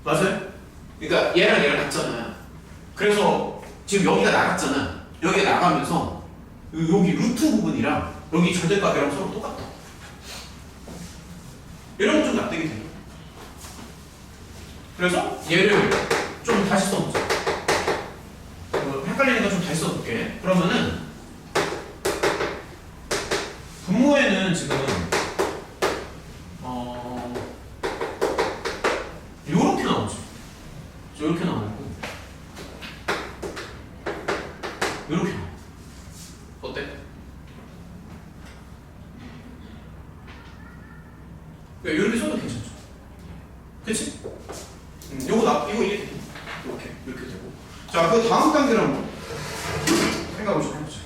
맞아요? 그러니까 얘랑 얘랑 같잖아. 그래서 지금 여기가 나갔잖아. 여기가 나가면서 여기 루트 부분이랑 여기 절대값이랑 서로 똑같다. 이런 건 좀 납득이 돼요. 그래서 얘를 좀 다시 써보자. 헷갈리니까 좀 다시 써볼게. 그러면은 분모에는 지금 요렇게 나오죠. 요렇게 나오고 요렇게 나와. 어때? 요렇게 써도 괜찮죠? 그치? 이거 이게 되고 이렇게 되고. 자, 그 다음 단계를 한번 생각을 좀 해보자.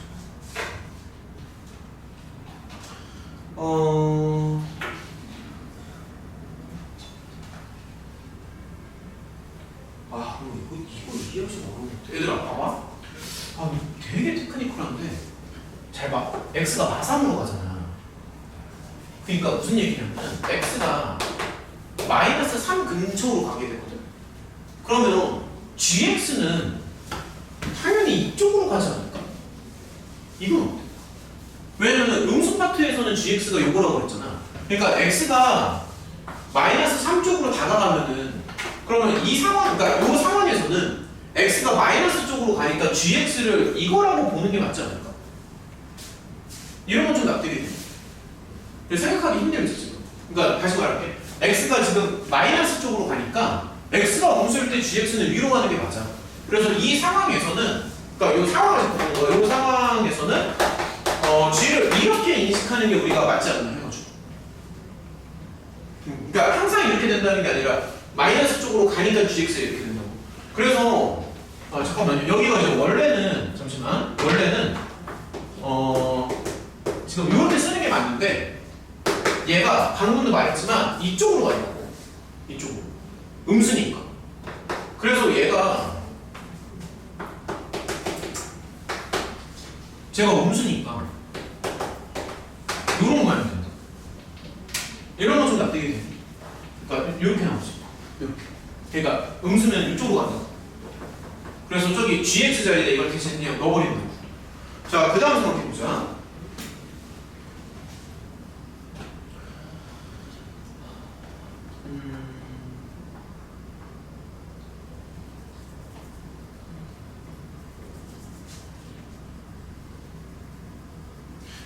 이거 이해하기 어려운데. 얘들아, 봐봐. 이거 되게 테크니컬한데. 잘 봐. x가 마삼으로 가잖아. 그러니까 무슨 얘기냐면, x가 마이너스 3 근처로 가게 되거든. 그러면 gx는 당연히 이쪽으로 가지 않을까? 이건 어때? 왜냐면 음수 파트에서는 gx가 요거라고 그랬잖아. 그러니까 x가 마이너스 3 쪽으로 다가가면은 그러면 이 상황, 그러니까 요 상황에서는 x가 마이너스 쪽으로 가니까 gx를 이거라고 보는 게 맞지 않을까? 이런 건 좀 납득이 돼. 생각하기 힘들지 지금. 그러니까 다시 말할게. x가 지금 마이너스 쪽으로 가니까 x가 음수일 때 gx는 위로 가는 게 맞아. 그래서 이 상황에서는, 그러니까 이 상황에서 보는 거야. 이 상황에서는 g를 이렇게 인식하는 게 우리가 맞지 않나 해가지고. 그러니까 항상 이렇게 된다는 게 아니라 마이너스 쪽으로 가니까 gx가 이렇게 된다고. 그래서 잠깐만요. 여기가 이제 원래는 잠시만. 원래는 지금 이렇게 쓰는 게 맞는데 얘가 방금도 말했지만 이쪽으로 가려고. 이쪽으로. 음수니까. 그래서 얘가 제가 음수니까 이런 것만 하면 된다. 이런 건 좀 납득이 돼. 그러니까 이렇게 나오지. 이렇게. 그러니까 음수면 이쪽으로 간다. 그래서 저기 gx 자리에 이걸 대신 그냥 넣어버린다. 자, 그 다음 생각해보자.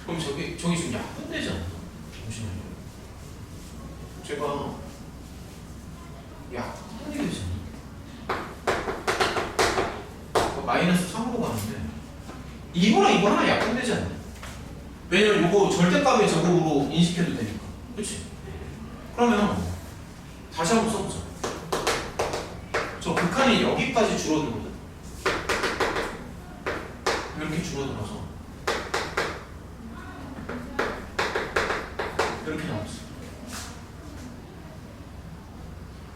그럼 저기 지금 약분되지 않나? 잠시만요. 제가 약분이 되지 않나? 마이너스 3으로 가는데 이거랑 이거 하나 약분되지 않나? 왜냐면 이거 절대값의 제곱으로 인식해도 되니까. 그치? 그러면 다시 한번 써보자. 저 극한이 여기까지 줄어들거든. 이렇게 줄어들어서 이렇게 나왔어.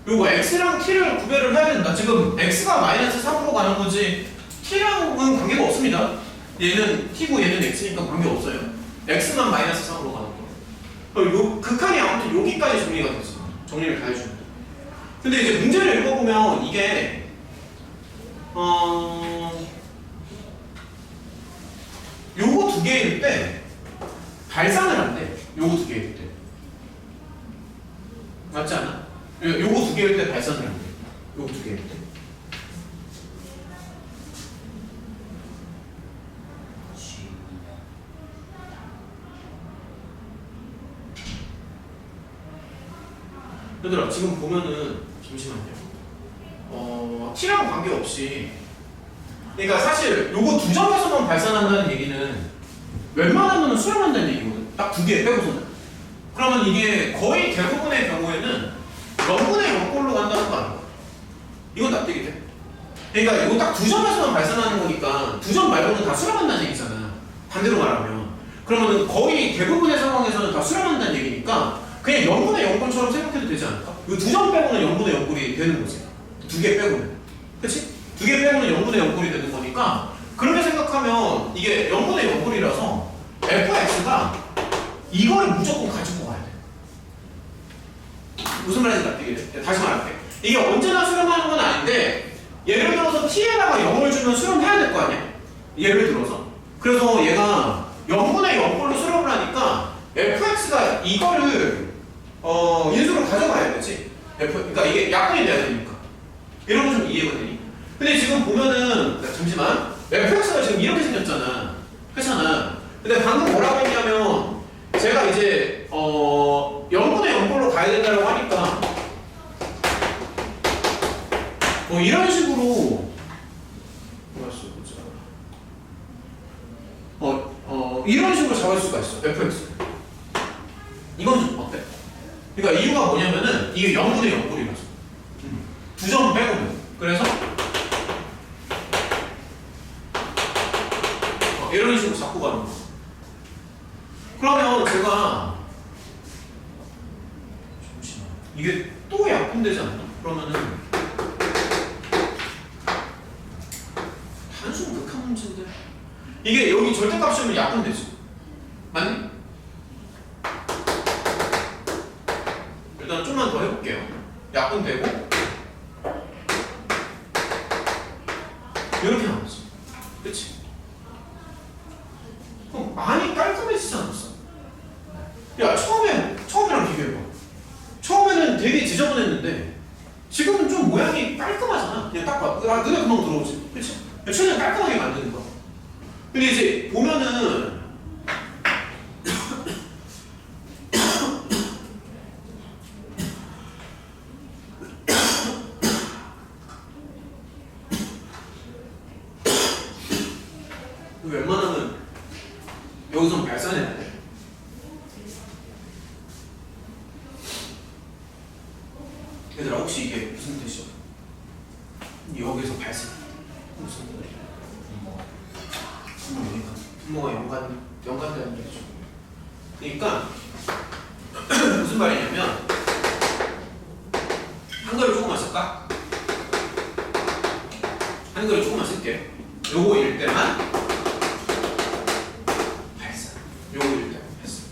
요거 x랑 t를 구별을 해야 된다. 지금 x가 마이너스 3으로 가는 거지 t랑은 관계가 없습니다. 얘는 t고 얘는 x니까 관계 없어요. x만 마이너스 3으로 가는 거. 요 극한이 아무튼 여기까지 정리가 됐어. 정리를 다 해주면 돼. 근데 이제 문제를 읽어보면 이게 요거 두 개일 때 발산을 한대. 요거 두 개일 때. 맞지 않아? 요거 두 개일 때 발산을 한대. 요거 두 개일 때. 얘들아, 지금 보면은 잠시만요. t랑 관계없이, 그러니까 사실 요거 두 점에서만 발산한다는 얘기는 웬만하면 수렴한다는 얘기거든. 딱 두 개 빼고서는. 그러면 이게 거의 대부분의 경우에는 0분의 0꼴로 간다는 거 아니야? 이건 납득이 돼. 그러니까 이거 딱 두 점에서만 발산하는 거니까 두 점 말고는 다 수렴한다는 얘기잖아. 반대로 말하면. 그러면 거의 대부분의 상황에서는 다 수렴한다는 얘기니까 그냥 0분의 0꼴처럼 생각해도 되지 않을까? 이 두 점 빼고는 0분의 0꼴이 되는 거지. 두 개 빼고는. 그치? 두 개 빼고는 0분의 0꼴이 되는 거니까 그렇게 생각하면 이게 0분의 0꼴이라서 fx가 이거를 무조건 가지고 가야 돼. 무슨 말인지 납득이 돼? 다시 말할게. 이게 언제나 수렴하는 건 아닌데 예를 들어서 t에다가 0을 주면 수렴해야 될 거 아니야? 예를 들어서. 그래서 얘가 0분의 0꼴로 수렴을 하니까 fx가 이거를 인수로 가져가야 되지. 그러니까 이게 약분이 돼야 되니까. 이런 거 좀 이해가 되니? 근데 지금 보면은 잠시만 fx가 지금 이렇게 생겼잖아. 그렇잖아. 근데 방금 뭐라고 했냐면 제가 이제 0분의 0꼴로 가야 된다고 하니까 뭐 이런 식으로 이런 식으로 잡을 수가 있어. fx. 이건 좀 어때? 그러니까 이유가 뭐냐면은 이게 0분의 0꼴이라서 2점 빼고는. 그래서 이런 식으로 잡고 가는 거. 그러면 제가 잠시만 이게 또 약분되지 않나? 그러면은 단순 극한 문제인데 이게 여기 절대값이면 약분되지. 맞니? 일단 좀만 더 해볼게요. 약분되고 이렇게 나오지. 그치? 그럼 많이 깔끔해지지 않았어? 야 처음이랑 비교해봐. 처음에는 되게 지저분했는데 지금은 좀 모양이 깔끔하잖아. 그냥 딱 봐. 눈에 금방 들어오지. 그치? 최대한 깔끔하게 만드는 거야. 근데 이제 보면은 웬만하면 여기서 발산해야 돼. 얘들아 혹시 이게 무슨 뜻이야? 여기서 발산 무슨 뜻이야? 분모가 연관되는 얘기죠. 그러니까 무슨 말이냐면 한글을 조금만 쓸까? 한글을 조금만 쓸게. 요거일 때만 발산. 요거일 때만 발산.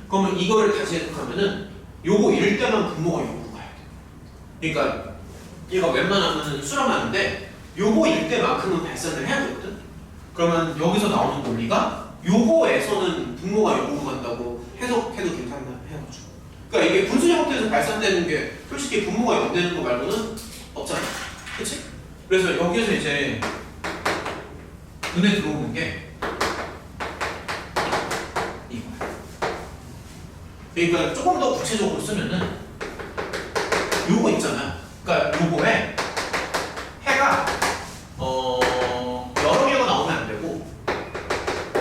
그러면 이거를 다시 해석하면은 요거일 때만 분모가 요거 가야 돼. 그러니까 얘가 웬만하면 수렴하는데 요거일 때만큼은 발산을 해야 되거든. 그러면 여기서 나오는 논리가 요거에서는 분모가 요거로 간다고 해석해도 괜찮나 해가지고. 그러니까 이게 분수 형태에서 발산되는 게 솔직히 분모가 0 되는 거 말고는 없잖아. 그치? 그래서 여기에서 이제 눈에 들어오는 게 이거야. 그러니까 조금 더 구체적으로 쓰면은 요거 있잖아. 그러니까 요거에 해가 여러 개가 나오면 안 되고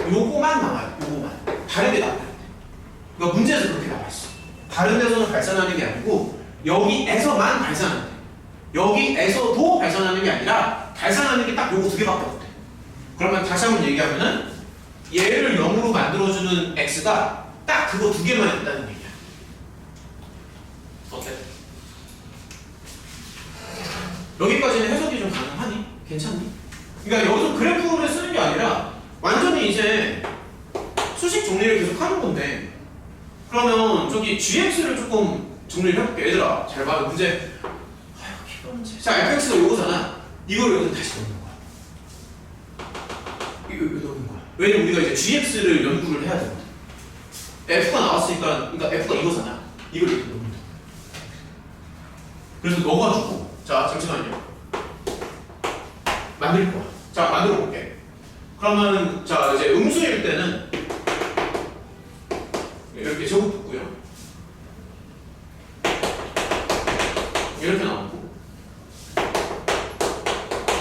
요거만 나와요. 요거만. 다른 게 나와야 돼. 그러니까 문제에서 그렇게 나와 있어. 다른 데서는 발산하는 게 아니고 여기에서만 발산하는 돼. 여기에서도 발산하는 게 아니라 발산하는 게 딱 요거 두 개밖에 없대. 그러면 다시 한번 얘기하면은 얘를 0으로 만들어주는 x가 딱 그거 두 개만 있다는 얘기야. 어때? 여기까지는 해석이 좀 가능하니? 괜찮니? 그러니까 여기서 그래프를 쓰는 게 아니라 완전히 이제 수식 정리를 계속 하는 건데, 그러면 저기 gx를 조금 정리를 해볼게. 얘들아 잘 봐. 문제. 자, fx가 요거잖아. 이걸 여기서 다시 넣는 거야. 이거 넣는 거야. 왜냐면 우리가 이제 gx를 연구를 해야 되거든. f가 나왔으니까, 그러니까 f가 이거잖아. 이걸 이렇게 넣는 거야. 그래서 넣어가지고, 자, 잠시만요. 만들 거야. 자, 만들어 볼게. 그러면, 자, 이제 음수일 때는 이렇게 제곱 붙고요. 이렇게 나오고.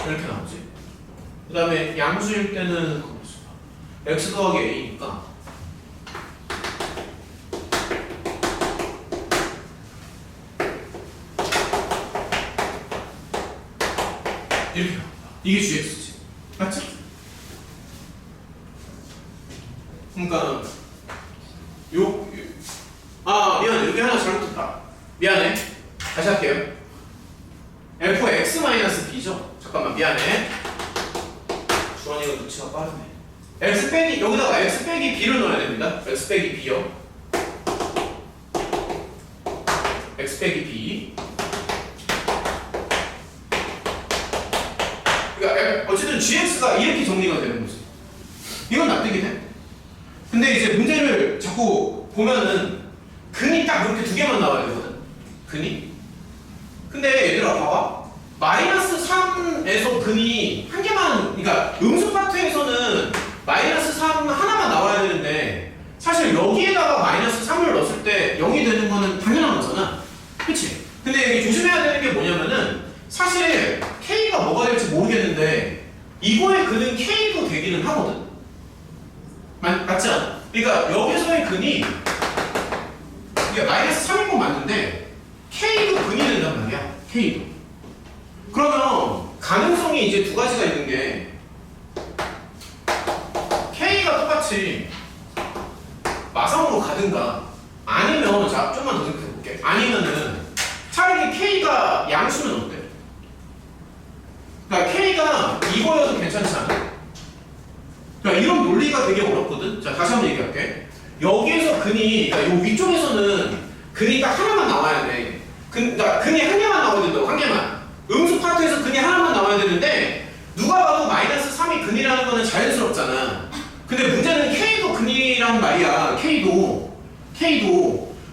이렇게 나오지. 그 다음에 양수일 때는 x 더하기 a니까 이렇게 나온다. 이게 gx지. 맞지? 그러니까 미안해. 여기 하나 잘못했다. 미안해. 다시 할게요. fx-b죠? 잠깐만 미안해. 주원이가 눈치가 빠르네. x 빼기 여기다가 x 빼기 b를 넣어야 됩니다. x 빼기 b요. x 빼기 b 어쨌든 gx가 이렇게 정리가 되는 거지. 이건 납득이 돼. 근데 이제 문제를 자꾸 보면은 근이 딱 이렇게 두 개만 나와야 되거든. 근이. 근데 얘들아 봐봐. 마이너스 3에서 근이 한 개만, 그러니까 음수 파트에서는 마이너스 3 하나만 나와야 되는데 사실 여기에다가 마이너스 3을 넣었을 때 0이 되는 거는 당연한 거잖아. 그치? 근데 여기 조심해야 되는 게 뭐냐면은 사실 K가 뭐가 될지 모르겠는데 이거의 근은 K도 되기는 하거든. 맞지 않아? 그러니까 여기서의 근이 이게 마이너스 3인 건 맞는데 K도 근이 된단 말이야. K도. 그러면 가능성이 이제 두 가지가 있는 게 K가 똑같이 마성으로 가든가 아니면 자 좀만 더 생각해볼게. 아니면은 차라리 K가 양수면 어때? 그러니까 K가 이거여도 괜찮지 않아? 그러니까 이런 논리가 되게 어렵거든. 자 다시 한번 얘기할게. 여기에서 근이 그러니까 요 위쪽에서는 근이 딱 하나만 나와야 돼. 그러니까 근이 한 개만 나와야 된다고. 한 개만. 음수 파트에서 근이 하나만 나와야 되는데 누가 봐도 마이너스 3이 근이라는 거는 자연스럽잖아. 근데 문제는 K도 근이란 말이야. K도.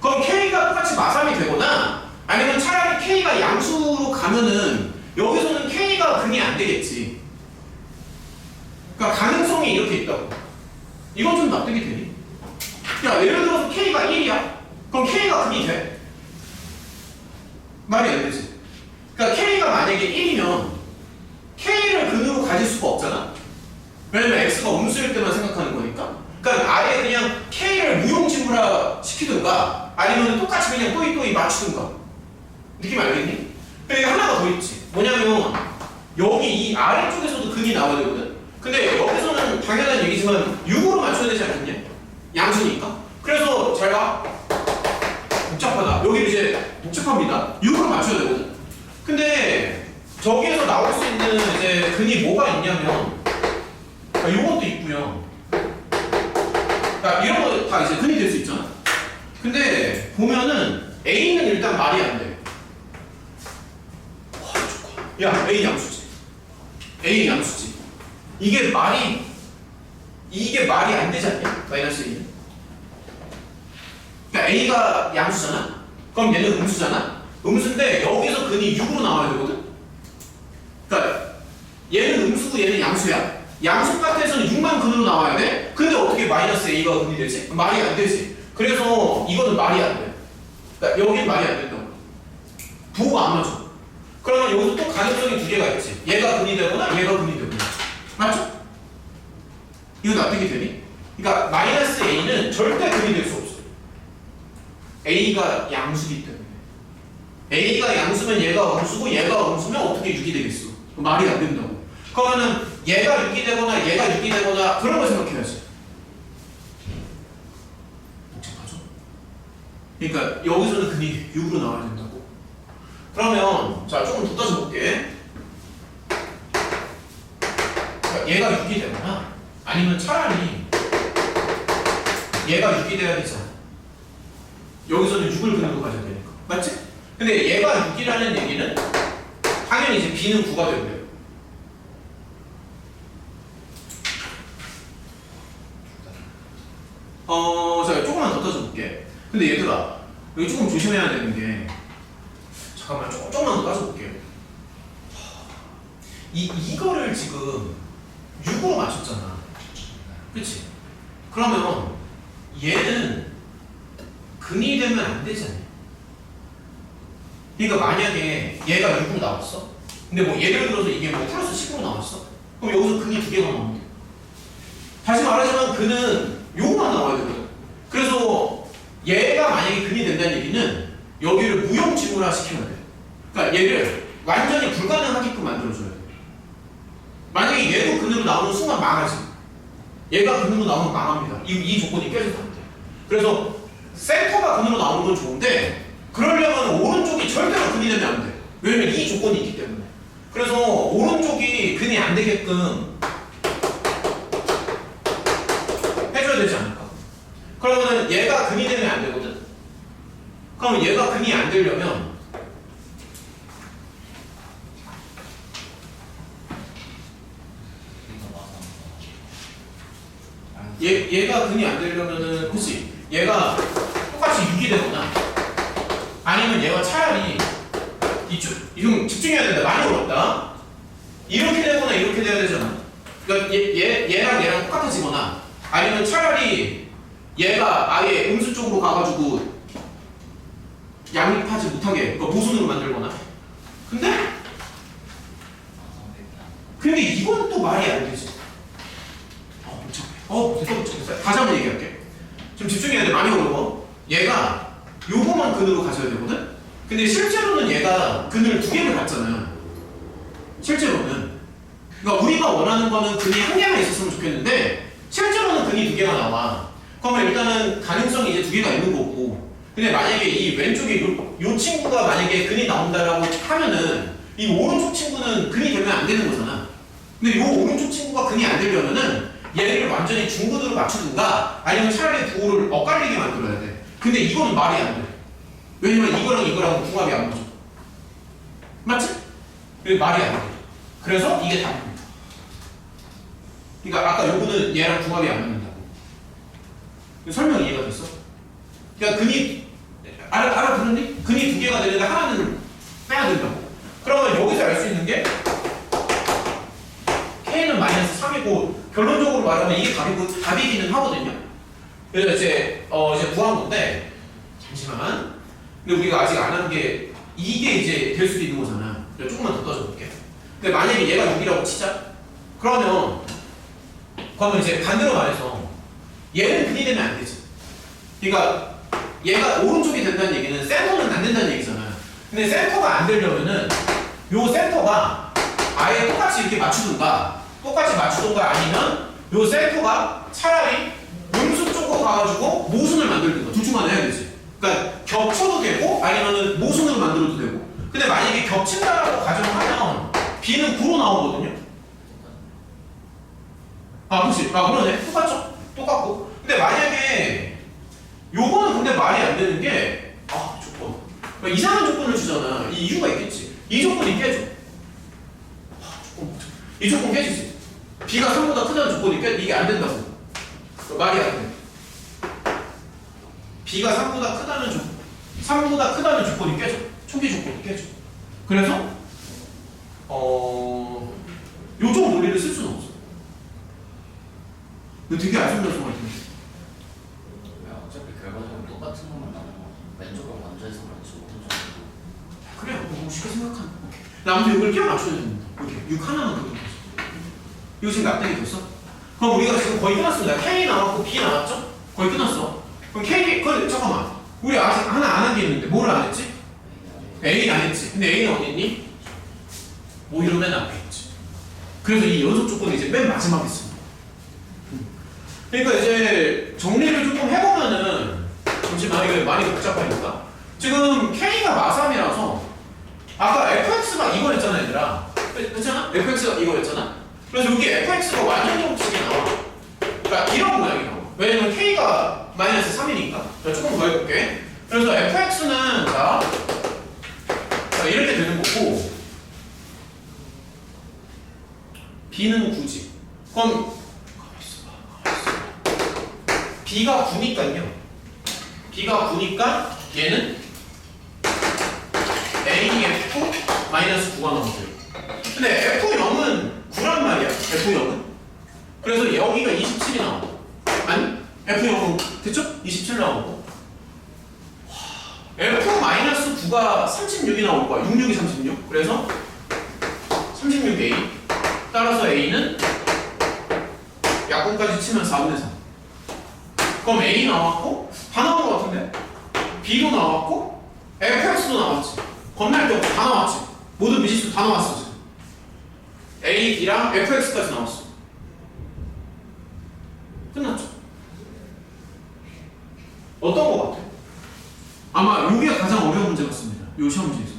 그럼 K가 똑같이 마삼이 되거나 아니면 차라리 K가 양수로 가면은 여기서는 K가 근이 안 되겠지. 그러니까 가능성이 이렇게 있다고. 이건 좀 납득이 되니? 야 예를 들어서 K가 1이야. 그럼 K가 근이 돼? 말이 안 되지. 그러니까 K가 만약에 1이면 K를 근으로 가질 수가 없잖아. 왜냐면 X가 음수일 때만 생각하는 거니까. 그러니까 아예 그냥 K를 무용지물화 시키든가 아니면 똑같이 그냥 또이 맞추든가. 느낌 알겠니? 그러니까 하나가 더 있지. 뭐냐면 여기 이 아래쪽에서도 근이 나와야 되거든. 근데 여기서는 당연한 얘기지만 6으로 맞춰야 되지 않겠냐? 양수니까. 그래서 잘 봐. 복잡하다. 여기 이제 복잡합니다. 6으로 맞춰야 되거든. 근데 저기에서 나올 수 있는 이제 근이 뭐가 있냐면 요것도 있고요. 그러니까 이런 거 다 이제 근이 될 수 있잖아. 근데 보면은 A는 일단 말이 안 돼. 와, 좋아. 야, A 양수지. A 양수지. 이게 말이 안 되지 않냐? 마이너스 1은. 그러니까 A가 양수잖아. 그럼 얘는 음수잖아. 음수인데 여기서 근이 6으로 나와야 되거든. 그러니까 얘는 음수고 얘는 양수야. 양수 파트에서는 6만 근으로 나와야 돼? 근데 어떻게 마이너스 A가 근이 되지? 말이 안 되지. 그래서 이거는 말이 안 돼. 그러니까 여긴 말이 안 된다고. 부호가 안 맞아. 그러면 여기서 또 가능성이 두 개가 있지. 얘가 근이 되거나 얘가 근이 되거나. 맞죠? 이거 납득이 되니? 그러니까 마이너스 A는 절대 근이 될 수 없어. A가 양수기 때문에. A가 양수면 얘가 음수고 얘가 음수면 어떻게 6이 되겠어? 말이 안 된다고. 그러면은 얘가 6이 되거나 얘가 6이 되거나 그런 걸 생각해야지. 복잡하죠? 그러니까 여기서는 근이 6으로 나와야 된다고. 그러면 자 조금 더 따져볼게. 그러니까 얘가 6이 되거나 아니면 차라리 얘가 6이 돼야 되잖아. 여기서는 6을 근으로 가져야 되니까. 맞지? 근데 얘가 6이라는 얘기는 당연히 이제 B는 9가 되고요. 자, 조금만 더 따져볼게. 근데 얘들아, 여기 조금 조심해야 되는 게, 잠깐만, 조금만 더 따져볼게. 이거를 지금 6으로 맞췄잖아. 그치? 그러면 얘는 근이 되면 안 되지 않냐? 그러니까 만약에 얘가 6으로 나왔어? 근데 뭐 예를 들어서 이게 뭐 플러스 10으로 나왔어? 그럼 여기서 근이 두 개가 나오면 돼. 다시 말하지만 근은 요거만 나와야 되거든. 그래서 얘가 만약에 근이 된다는 얘기는 여기를 무용지물화 시켜야 돼. 그러니까 얘를 완전히 불가능하게끔 만들어줘야 돼. 만약에 얘도 근으로 나오는 순간 망하지. 얘가 근으로 나오면 망합니다. 이 조건이 깨져서 안 돼. 그래서 센터가 근으로 나오는 건 좋은데 그러려면 오른쪽이 절대로 근이 되면 안 돼. 왜냐면 이 조건이 있기 때문에. 그래서 오른쪽이 근이 안 되게끔 해줘야 되지 않을까? 그러면은 얘가 근이 되면 안 되거든? 그러면 얘가 근이 안 되려면 얘가 근이 안 되려면은 그치? 얘가 똑같이 6이 되거나 아니면 얘가 차라리 이쪽 이건 집중해야 된다. 많이 어렵다. 이렇게 되거나 이렇게 돼야 되잖아. 그러니까 얘랑 똑같아지거나 아니면 차라리 얘가 아예 음수 쪽으로 가가지고 양립하지 못하게 그러니까 모순으로 만들거나. 근데 이건 또 말이 안 되지. 복잡해. 다시 한번 얘기할게. 좀 집중해야 돼. 많이 어려워. 얘가 요거만 근으로 가져야 되거든. 근데 실제로는 얘가 근을 2개를 갖잖아요. 실제로는. 그러니까 우리가 원하는 거는 근이 1개만 있었으면 좋겠는데 실제로는 근이 2개가 나와. 그러면 일단은 가능성이 이제 2개가 있는 거고. 근데 만약에 이 왼쪽에 요 친구가 만약에 근이 나온다라고 하면은 이 오른쪽 친구는 근이 되면 안 되는 거잖아. 근데 요 오른쪽 친구가 근이 안 되려면은 얘를 완전히 중근으로 맞추든가 아니면 차라리 부호를 엇갈리게 만들어야 돼. 근데 이거는 말이 안 돼. 왜냐면 이거랑 궁합이 안 맞아. 맞지? 그게 말이 안 돼. 그래서 이게 답입니다. 그러니까 아까 요거는 얘랑 궁합이 안 맞는다고. 설명 이해가 됐어? 그러니까 근이 알아들었니? 근이 2개가 되는데 하나는 빼야 된다고. 그러면 여기서 알 수 있는 게 K는 마이너스 3이고 결론적으로 말하면 이게 답이기는 하거든요. 그래서 이제 구한 건데 잠시만. 근데 우리가 아직 안 한 게 이게 이제 될 수도 있는 거잖아. 조금만 더 떠줘볼게. 근데 만약에 얘가 6이라고 치자. 그러면 이제 반대로 말해서 얘는 근이 되면 안 되지. 그러니까 얘가 오른쪽이 된다는 얘기는 센터는 안 된다는 얘기잖아. 근데 센터가 안 되려면은 요 센터가 아예 똑같이 이렇게 맞추든가 아니면 요 센터가 차라리 음수 쪽으로 가가지고 모순을 만들든가 둘 중 하나 해야 되지. 그러니까 겹쳐도 되고 아니면은 모순으로 만들어도 되고. 근데 만약에 겹친다라고 가정하면 B는 9로 나오거든요. 그치? 그러네. 똑같죠? 똑같고. 근데 만약에 요거는 근데 말이 안 되는 게 조건. 그러니까 이상한 조건을 주잖아. 이 이유가 있겠지. 이 조건이 깨져. 이 조건 깨지지. B가 3보다 크다는 조건이 이게 안 된다고. 말이 안 돼. B가 3보다 크다는 조건이 깨져. 초기 조건이 깨져. 그래서 요쪽 논리를 쓸 수는 없어. 근데 되게 아쉬운다고 말씀해. 어차피 결과적으로 똑같은 것만 나오는 거. 왼쪽을 먼저 해서 그렇지 오른쪽으로. 그래, 너무 쉽게 생각하는. 나 아무튼 이걸 끼워 맞춰야 됩니다. 이렇게 6 하나만 그려도 됐어. 이거 지금 납득이 됐어? 그럼 우리가 지금 거의 끝났습니다. K 나왔고 B 나왔죠? 거의 끝났어. 그럼 잠깐만. 우리 아직 하나 안 한 게 있는데 뭐를 안 했지? A 안 했지. 근데 A는 어디 있니? 오히려 맨 앞에 있지. 그래서 이 연속 조건이 이제 맨 마지막에 있습니다. 그러니까 이제 정리를 조금 해보면은 잠시만 이거 많이 복잡하니까 지금 K가 마삼이라서 아까 fx가 이거였잖아 얘들아. 그렇잖아? fx가 이거였잖아. 그래서 여기 fx가 완전 정식이 나와. 그러니까 이런 모양이 나와. 왜냐면 k가 마이너스 3이니까. 조금 더 해볼게. 그래서 fx는 자 이렇게 되는 거고 b는 9지. 그럼 b가 9니까요. b가 9니까 얘는 AF 마이너스 9가 나오죠. 근데 F0은 9란 말이야. F0은. 그래서 여기가 27이 나오고. 아니? F0은 됐죠? 27 나오고. F 마이너스 9가 36이 나올 거야. 66이 36. 그래서 36A. 따라서 A는 약분까지 치면 4분의 3. 그럼 A 나왔고 다 나온 것 같은데? B도 나왔고 FX도 나왔지. 겁날 게 없고 다 나왔지. 모든 미지수 다 나왔어 지금. A, B랑 FX까지 나왔어. 끝났죠? 어떤 거 같아? 아마 이게 가장 어려운 문제 같습니다. 이 시험 문제에서.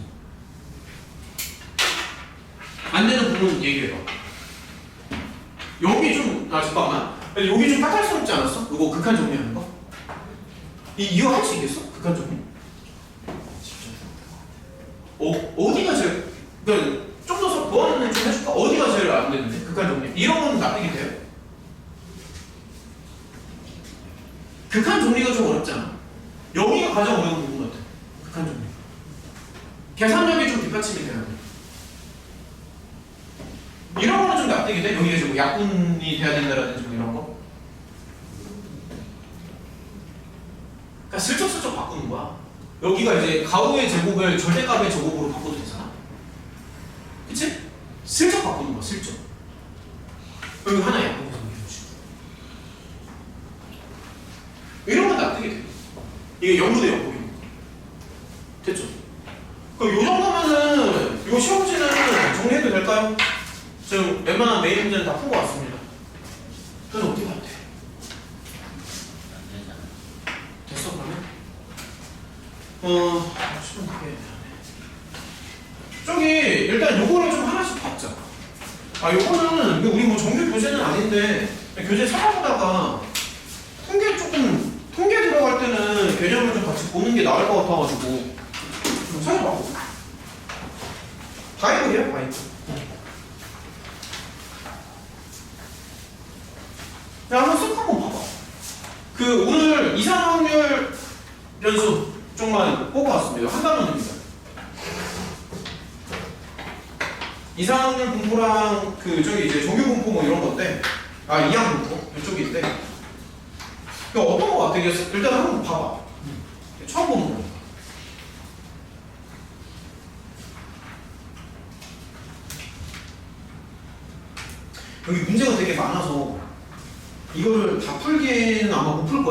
안 되는 부분 얘기해봐. 여기 좀 잠깐만. 여기 좀 까탈스럽지 않았어? 이거 극한 정리하는 거? 이거 할 수 있겠어? 극한 정리? 어디가 제일 그러니까 좀 더 보완을 좀 해줄까? 어디가 제일 안 되는데? 극한 정리 이런 건 납득이 돼요? 정리가 좀 어렵잖아. 여기가 가장 어려운 부분 같아. 극한 정리. 계산력이 좀 뒷받침이 돼야 돼. 이런 거는 좀 납득이 돼? 여기가 이제 뭐 약분이 돼야 된다라든지 뭐 이런 거? 그러니까 슬쩍슬쩍 바꾸는 거야. 여기가 이제 가우의 제곱을 절대값의 제곱으로 바꿔도 되잖아. 그치? 슬쩍 바꾸는 거야, 슬쩍. 여기 하나 약분해서 이해해주시고. 이런 건 납득이 돼. 이게 0로 돼, 0로. 됐죠? 그럼 요 정도면은 요 시험지는 정리해도 될까요? 지금 웬만한 메인 문제는 다 푼 것 같습니다. 그래서 어떻게 하면 돼? 안 되잖아. 됐어 그러면? 시간 되게 저기 일단 요거를 좀 하나씩 받자. 요거는 우리 뭐 정규 교재는 아닌데 교재 찾아보다가 통계 들어갈 때는 개념을 좀 같이 보는 게 나을 것 같아가지고 좀 찾아봐. 바이블이야 바이블. 야, 한번 쓱 한번 봐봐. 그 오늘 이상 확률 연수 쪽만 뽑아왔습니다. 한 단원입니다. 이상 확률 분포랑 그 저기 이제 정규 분포 뭐 이런 건데, 이항 분포 이쪽이 있대. 그 어떤 거 같아? 일단 한번 봐봐. 처음 보는 거니까. 여기 문제가 되게 많아서 이거를 다 풀기는 아마 못 풀 거야.